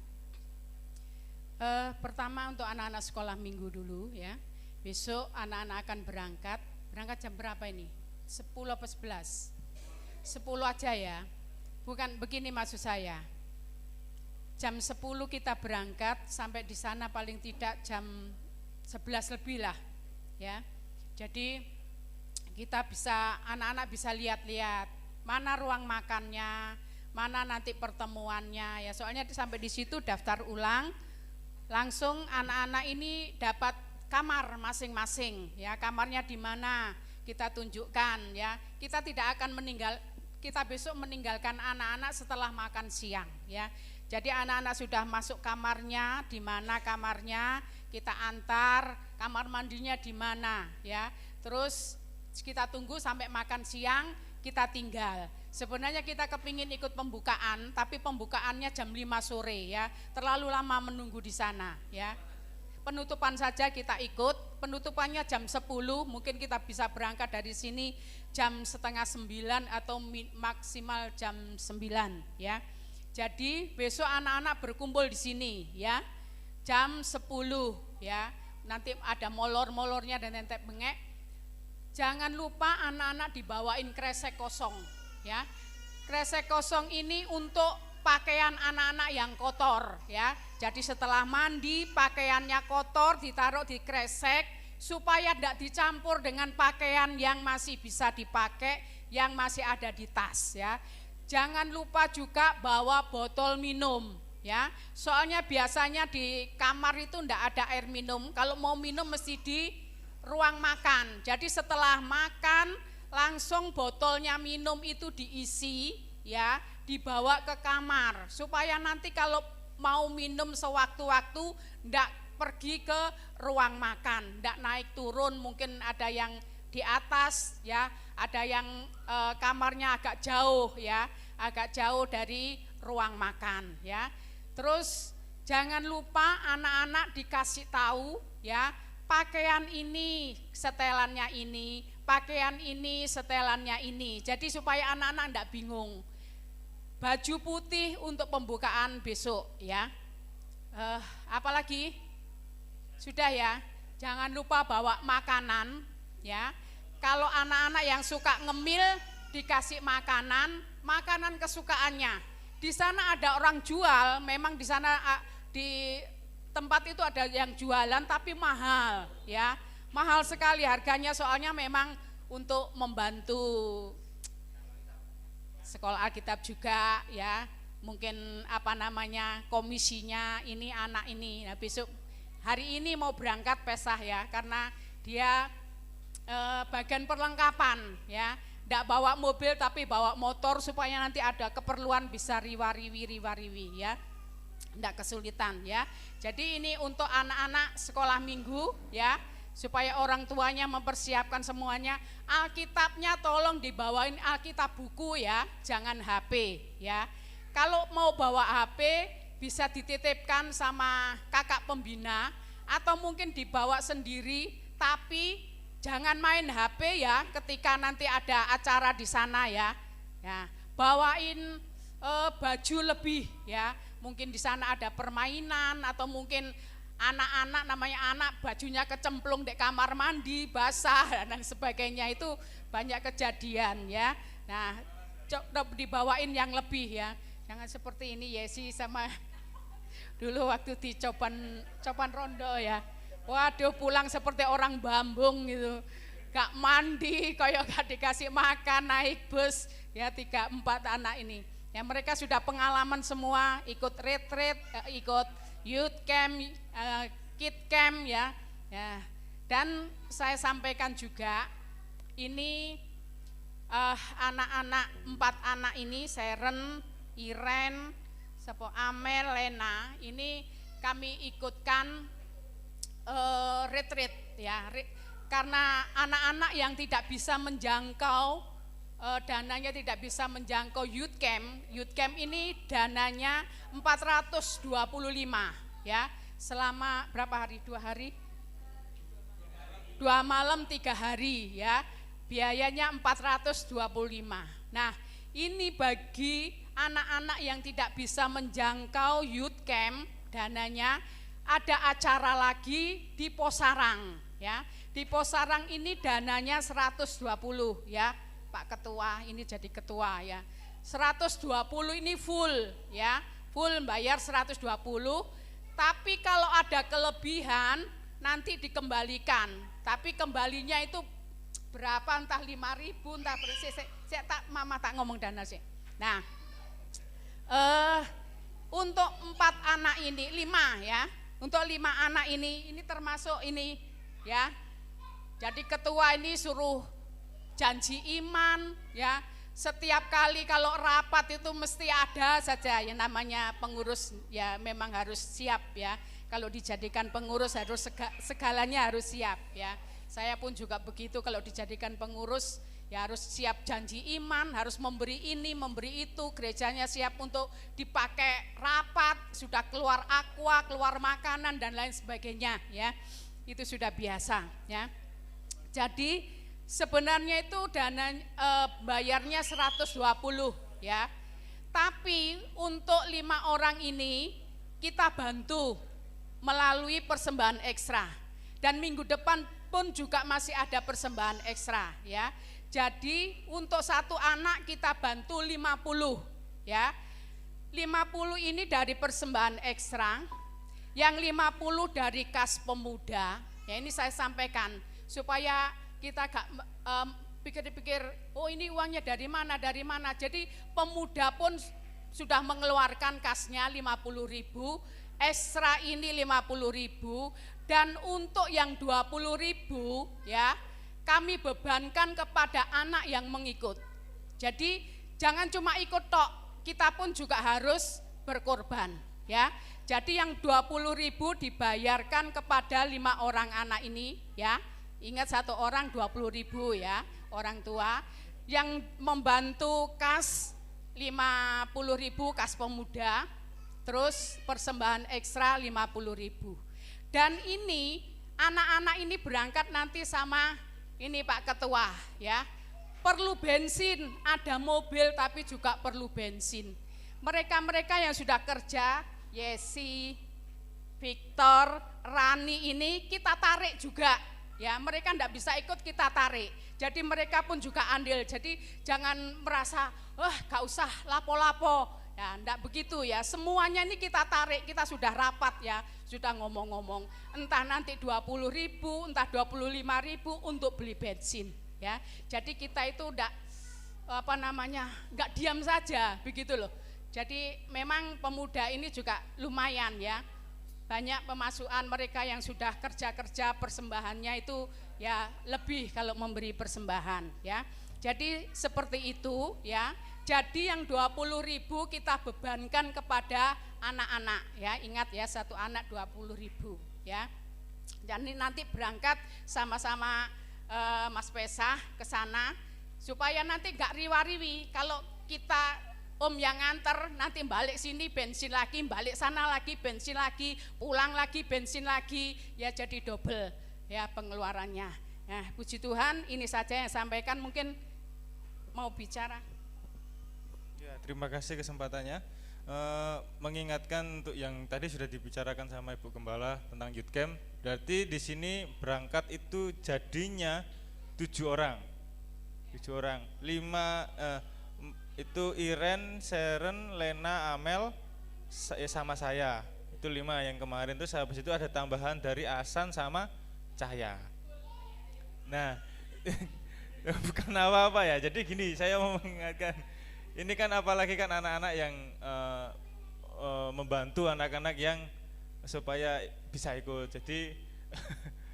Pertama untuk anak-anak sekolah minggu dulu ya. Besok anak-anak akan berangkat. Berangkat jam berapa ini? 10 apa 11? 10 aja ya. Bukan begini maksud saya. Jam 10 kita berangkat, sampai di sana paling tidak jam 11 lebih lah ya. Jadi kita bisa, anak-anak bisa lihat-lihat mana ruang makannya, mana nanti pertemuannya ya. Soalnya sampai di situ daftar ulang, langsung anak-anak ini dapat kamar masing-masing ya. Kamarnya di mana kita tunjukkan ya. Kita tidak akan kita besok meninggalkan anak-anak setelah makan siang ya. Jadi anak-anak sudah masuk kamarnya, di mana kamarnya kita antar, kamar mandinya di mana ya. Terus kita tunggu sampai makan siang, kita tinggal. Sebenarnya kita kepingin ikut pembukaan, tapi pembukaannya jam 5 sore ya. Terlalu lama menunggu di sana ya. Penutupan saja kita ikut, penutupannya jam 10, mungkin kita bisa berangkat dari sini jam 8:30 atau maksimal jam 9 ya. Jadi besok anak-anak berkumpul di sini ya, jam 10 ya. Nanti ada molor-molornya dan nentek bengek. Jangan lupa anak-anak dibawain kresek kosong ya. Kresek kosong ini untuk pakaian anak-anak yang kotor ya. Jadi setelah mandi pakaiannya kotor ditaruh di kresek supaya tidak dicampur dengan pakaian yang masih bisa dipakai, yang masih ada di tas ya. Jangan lupa juga bawa botol minum ya. Soalnya biasanya di kamar itu enggak ada air minum. Kalau mau minum mesti di ruang makan. Jadi setelah makan langsung botolnya minum itu diisi ya, dibawa ke kamar supaya nanti kalau mau minum sewaktu-waktu enggak pergi ke ruang makan, enggak naik turun, mungkin ada yang di atas ya, ada yang kamarnya agak jauh ya, agak jauh dari ruang makan ya. Terus jangan lupa anak-anak dikasih tahu ya, pakaian ini setelannya ini, pakaian ini setelannya ini. Jadi supaya anak-anak enggak bingung. Baju putih untuk pembukaan besok ya. Apalagi? Sudah ya. Jangan lupa bawa makanan ya. Kalau anak-anak yang suka ngemil dikasih makanan, makanan kesukaannya. Di sana ada orang jual, memang di sana di tempat itu ada yang jualan tapi mahal ya. Mahal sekali harganya, soalnya memang untuk membantu sekolah Alkitab juga ya. Mungkin komisinya ini anak ini. Nah, besok hari ini mau berangkat pesah ya, karena dia bagian perlengkapan ya. Tidak bawa mobil tapi bawa motor supaya nanti ada keperluan bisa riwa-riwi ya. Tidak kesulitan ya. Jadi ini untuk anak-anak sekolah minggu ya, supaya orang tuanya mempersiapkan semuanya. Alkitabnya tolong dibawain Alkitab buku ya, jangan HP ya. Kalau mau bawa HP bisa dititipkan sama kakak pembina atau mungkin dibawa sendiri, tapi jangan main HP ya ketika nanti ada acara di sana ya. Ya, bawain baju lebih ya. Mungkin di sana ada permainan atau mungkin anak-anak, namanya anak, bajunya kecemplung di kamar mandi, basah dan sebagainya, itu banyak kejadian ya. Nah, coba dibawain yang lebih ya. Jangan seperti ini Yesi sama dulu waktu di Copan Rondo ya. Waduh, pulang seperti orang Bambung gitu, gak mandi, kayak gak dikasih makan, naik bus ya, 3-4 anak ini. Ya mereka sudah pengalaman semua, ikut retreat, ikut youth camp, kid camp ya. Dan saya sampaikan juga, ini anak-anak 4 anak ini, Seren, Iren, Amel, Lena, ini kami ikutkan retreat ya, karena anak-anak yang tidak bisa menjangkau dananya, tidak bisa menjangkau youth camp ini dananya 425 ya, selama berapa hari, 2 hari, 2 malam 3 hari ya, biayanya 425. Nah ini bagi anak-anak yang tidak bisa menjangkau youth camp, dananya ada acara lagi di Posarang ya. Di Posarang ini dananya 120 ya. Pak Ketua ini jadi ketua ya. 120 ini full ya. Full bayar 120. Tapi kalau ada kelebihan nanti dikembalikan. Tapi kembalinya itu berapa, entah 5.000, entah mama tak ngomong dana sih. Nah, untuk 4 anak ini, 5 ya. Untuk 5 anak ini termasuk ini ya. Jadi ketua ini suruh janji iman ya. Setiap kali kalau rapat itu mesti ada saja yang namanya pengurus ya, memang harus siap ya. Kalau dijadikan pengurus harus segalanya harus siap ya. Saya pun juga begitu, kalau dijadikan pengurus ya harus siap janji iman, harus memberi ini, memberi itu, gerejanya siap untuk dipakai rapat, sudah keluar aqua, keluar makanan dan lain sebagainya ya. itu sudah biasa ya. Jadi sebenarnya itu dana bayarnya 120 ya. Tapi untuk 5 orang ini kita bantu melalui persembahan ekstra. Dan minggu depan pun juga masih ada persembahan ekstra ya. Jadi untuk satu anak kita bantu 50 ya. 50 ini dari persembahan ekstra, yang 50 dari kas pemuda. Ya ini saya sampaikan supaya kita gak pikir-pikir, oh ini uangnya dari mana. Jadi pemuda pun sudah mengeluarkan kasnya 50.000, ekstra ini 50.000, dan untuk yang 20.000 ya kami bebankan kepada anak yang mengikut. Jadi jangan cuma ikut tok, kita pun juga harus berkorban ya. Jadi yang 20.000 dibayarkan kepada 5 orang anak ini ya. Ingat satu orang 20.000 ya, orang tua. Yang membantu kas 50.000 kas pemuda, terus persembahan ekstra 50.000. Dan ini anak-anak ini berangkat nanti sama ini Pak Ketua ya, perlu bensin, ada mobil tapi juga perlu bensin. Mereka-mereka yang sudah kerja, Yesi, Victor, Rani ini kita tarik juga ya, mereka enggak bisa ikut kita tarik. Jadi mereka pun juga andil, jadi jangan merasa, gak usah lapo-lapo. Ya, enggak begitu ya, semuanya ini kita tarik, kita sudah rapat ya, sudah ngomong-ngomong, entah nanti 20.000, entah 25.000 untuk beli bensin ya. Jadi kita itu enggak enggak diam saja begitu loh. Jadi memang pemuda ini juga lumayan ya, banyak pemasukan mereka yang sudah kerja-kerja, persembahannya itu ya lebih kalau memberi persembahan ya. Jadi seperti itu ya. Jadi yang 20.000 kita bebankan kepada anak-anak ya, ingat ya, satu anak 20.000 ya. Dan nanti berangkat sama-sama Mas Pesah ke sana supaya nanti gak riwa-riwi. Kalau kita Om yang nganter, nanti balik sini bensin lagi, balik sana lagi bensin lagi, pulang lagi bensin lagi, ya jadi double ya pengeluarannya. Nah, puji Tuhan, ini saja yang sampaikan, mungkin mau bicara. Ya, terima kasih kesempatannya. Mengingatkan untuk yang tadi sudah dibicarakan sama Ibu Gembala tentang youth camp, berarti di sini berangkat itu jadinya 7 orang, 5 itu Iren, Seren, Lena, Amel, sama saya, itu 5 yang kemarin. Terus habis itu ada tambahan dari Asan sama Cahya. Nah, bukan apa-apa ya. Jadi gini, saya mau mengingatkan, ini kan apalagi kan anak-anak yang membantu anak-anak yang supaya bisa ikut. Jadi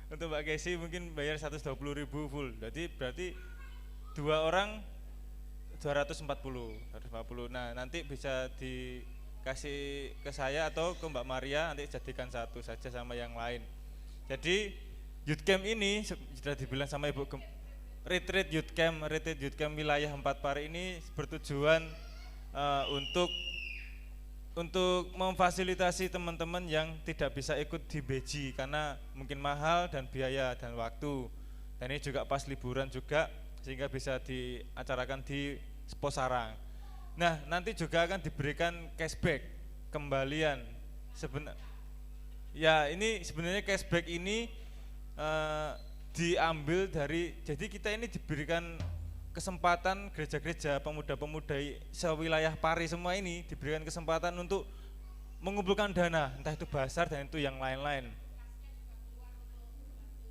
untuk Mbak Kesi mungkin bayar 120.000 full. Jadi berarti 2 orang 240. Nah, nanti bisa dikasih ke saya atau ke Mbak Maria, nanti jadikan satu saja sama yang lain. Jadi youth camp ini sudah dibilang sama Ibu retreat youth camp wilayah 4 Pare ini bertujuan untuk memfasilitasi teman-teman yang tidak bisa ikut di Beji karena mungkin mahal dan biaya dan waktu. Dan ini juga pas liburan juga, sehingga bisa diacarakan di Posarang. Nah, nanti juga akan diberikan cashback, kembalian. Ya, ini sebenarnya cashback ini diambil dari, jadi kita ini diberikan kesempatan gereja-gereja, pemuda-pemuda sewilayah Pare semua ini diberikan kesempatan untuk mengumpulkan dana, entah itu basar dan itu yang lain-lain.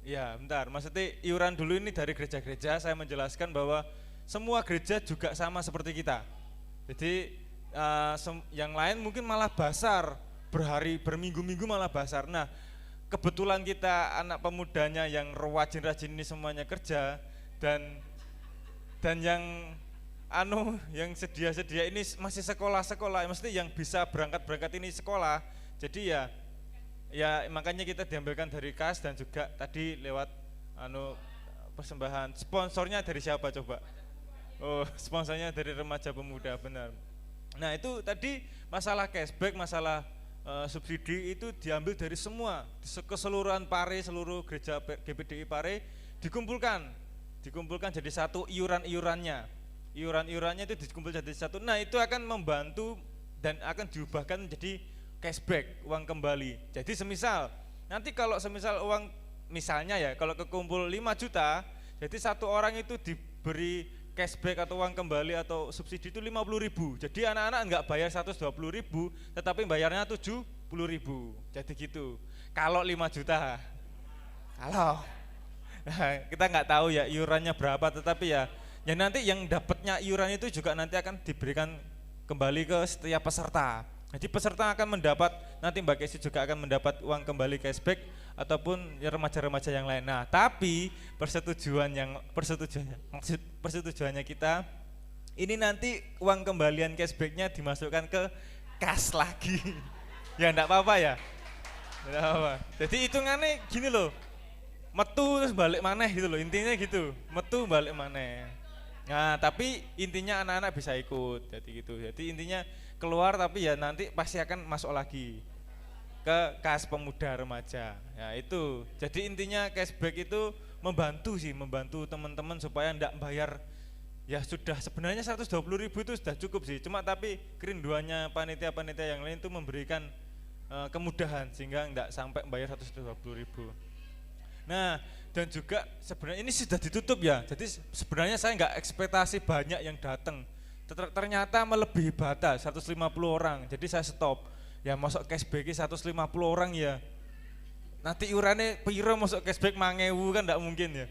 Ya, bentar, maksudnya iuran dulu ini dari gereja-gereja, saya menjelaskan bahwa semua gereja juga sama seperti kita. Jadi yang lain mungkin malah basar, berminggu-minggu malah basar. Nah, kebetulan kita anak pemudanya yang rajin-rajin ini semuanya kerja, dan yang sedia-sedia ini masih sekolah-sekolah, maksudnya yang bisa berangkat ini sekolah. Jadi ya makanya kita diambilkan dari kas dan juga tadi lewat persembahan. Sponsornya dari siapa coba? Oh, sponsornya dari Remaja Pemuda, benar. Nah, itu tadi masalah cashback, masalah subsidi itu diambil dari semua keseluruhan Pare, seluruh gereja GPDI Pare dikumpulkan jadi satu iuran-iurannya itu dikumpul jadi satu. Nah itu akan membantu dan akan diubahkan menjadi cashback, uang kembali. Jadi semisal nanti kalau semisal uang misalnya ya kalau kekumpul 5 juta, jadi satu orang itu diberi cashback atau uang kembali atau subsidi itu 50.000. Jadi anak-anak enggak bayar 120.000 tetapi bayarnya 70.000. Jadi gitu. Kalau 5 juta. Kalau kita enggak tahu ya iurannya berapa, tetapi ya nanti yang dapatnya iuran itu juga nanti akan diberikan kembali ke setiap peserta. Jadi peserta akan mendapat, nanti Mbak Kesi juga akan mendapat uang kembali cashback ataupun ya remaja-remaja yang lain. Nah, tapi persetujuannya kita ini nanti uang kembalian cashbacknya dimasukkan ke kas lagi. Ya enggak apa-apa ya. Enggak apa-apa. Jadi hitungannya gini loh. Metu terus balik maneh gitu loh. Intinya gitu. Metu balik maneh. Nah, tapi intinya anak-anak bisa ikut. Jadi gitu. Jadi intinya keluar tapi ya nanti pasti akan masuk lagi ke kas pemuda remaja. Ya itu. Jadi intinya cashback itu membantu teman-teman supaya enggak bayar. Ya sudah sebenarnya 120.000 itu sudah cukup sih. Cuma tapi kerinduannya panitia-panitia yang lain itu memberikan kemudahan sehingga enggak sampai bayar 120.000. Nah, dan juga sebenarnya ini sudah ditutup ya. Jadi sebenarnya saya enggak ekspektasi banyak yang datang. Ternyata melebihi batas 150 orang. Jadi saya stop. Ya masuk cashback 150 orang ya. Nanti iurannya piro masuk cashback 5.000 kan enggak mungkin ya.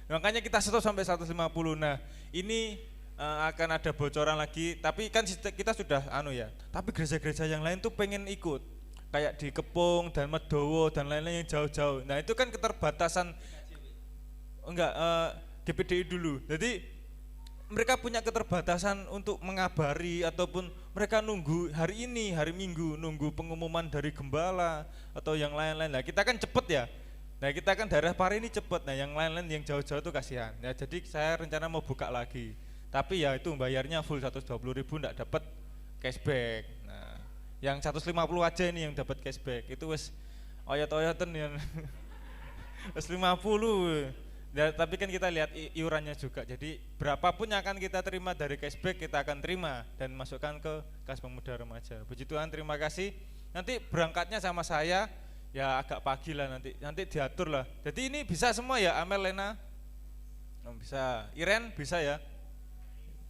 Makanya kita stop sampai 150. Nah, ini akan ada bocoran lagi, tapi kan kita sudah ya. Tapi gereja-gereja yang lain tuh pengen ikut. Kayak di Kepung dan Medowo dan lain-lain yang jauh-jauh. Nah, itu kan keterbatasan GPDI dulu. Jadi mereka punya keterbatasan untuk mengabari ataupun mereka nunggu hari ini, hari Minggu, nunggu pengumuman dari gembala atau yang lain-lain. Nah, kita kan cepet ya. Nah, kita kan daerah Pare ini cepet. Nah, yang lain-lain yang jauh-jauh itu kasihan. Nah, jadi saya rencana mau buka lagi. Tapi ya itu bayarnya full 120.000 enggak dapat cashback. Nah, yang 150 aja ini yang dapat cashback. Itu wis oyot-oyoten yang wis 50. Ya, tapi kan kita lihat iurannya juga. Jadi berapapun yang akan kita terima dari cashback kita akan terima dan masukkan ke kas pemuda remaja. Puji Tuhan, terima kasih. Nanti berangkatnya sama saya ya agak pagi lah nanti diatur lah. Jadi ini bisa semua ya, Amel, Lena? Bisa. Iren bisa ya?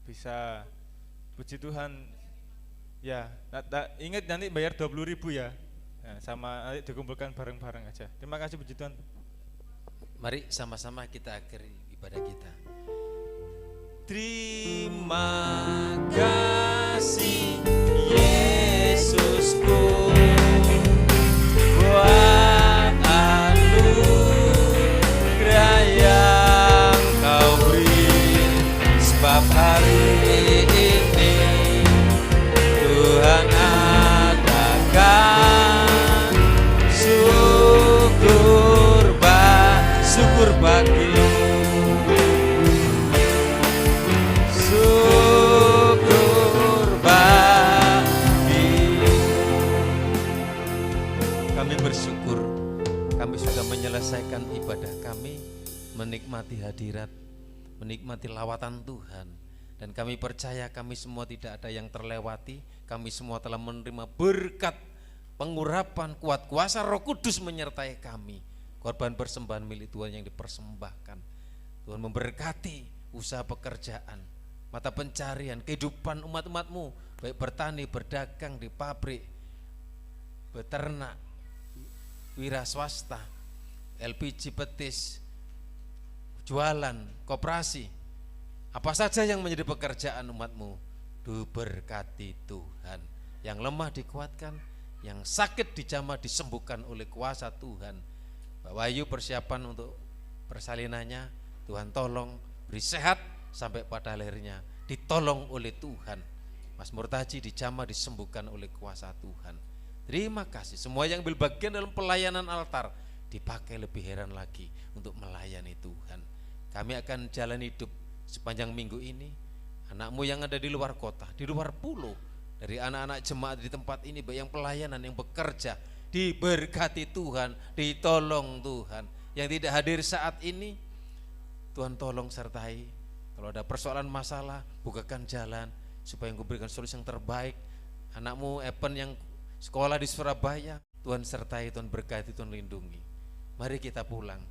Bisa. Puji Tuhan. Ya, ingat nanti bayar 20.000 ya. Nah, sama nanti dikumpulkan bareng-bareng aja. Terima kasih, puji Tuhan. Mari sama-sama kita akhiri ibadah kita. Terima kasih Yesusku buat anugerah yang Kau beri, sebab hari ini Tuhan adakan syukur bagimu, syukur bagimu. Kami bersyukur kami sudah menyelesaikan ibadah kami, menikmati hadirat, menikmati lawatan Tuhan. Dan kami percaya kami semua tidak ada yang terlewati. Kami semua telah menerima berkat pengurapan kuat kuasa Roh Kudus menyertai kami. Korban persembahan milik Tuhan yang dipersembahkan. Tuhan memberkati usaha pekerjaan, mata pencarian, kehidupan umat-umat-Mu, baik bertani, berdagang di pabrik, beternak, wira swasta, LPG petis, jualan, koperasi, apa saja yang menjadi pekerjaan umat-Mu, diberkati Tuhan. Yang lemah dikuatkan, yang sakit dijamah disembuhkan oleh kuasa Tuhan. Mbak Wahyu persiapan untuk persalinannya, Tuhan tolong beri sehat sampai pada lahirnya, ditolong oleh Tuhan. Mas Murtaji dijamah disembuhkan oleh kuasa Tuhan. Terima kasih. Semua yang ambil bagian dalam pelayanan altar dipakai lebih heran lagi untuk melayani Tuhan. Kami akan jalan hidup sepanjang minggu ini. Anak-Mu yang ada di luar kota, di luar pulau, dari anak-anak jemaat di tempat ini, baik yang pelayanan, yang bekerja, diberkati Tuhan, ditolong Tuhan. Yang tidak hadir saat ini, Tuhan tolong sertai. Kalau ada persoalan masalah, bukakan jalan supaya Engkau berikan solusi yang terbaik. Anakmu Evan yang sekolah di Surabaya, Tuhan sertai, Tuhan berkati, Tuhan lindungi. Mari kita pulang,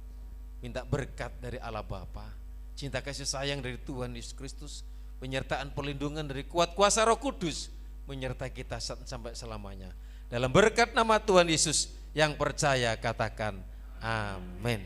minta berkat dari Allah Bapa, cinta kasih sayang dari Tuhan Yesus Kristus, penyertaan perlindungan dari kuat kuasa Roh Kudus menyertai kita sampai selamanya. Dalam berkat nama Tuhan Yesus, yang percaya katakan amin.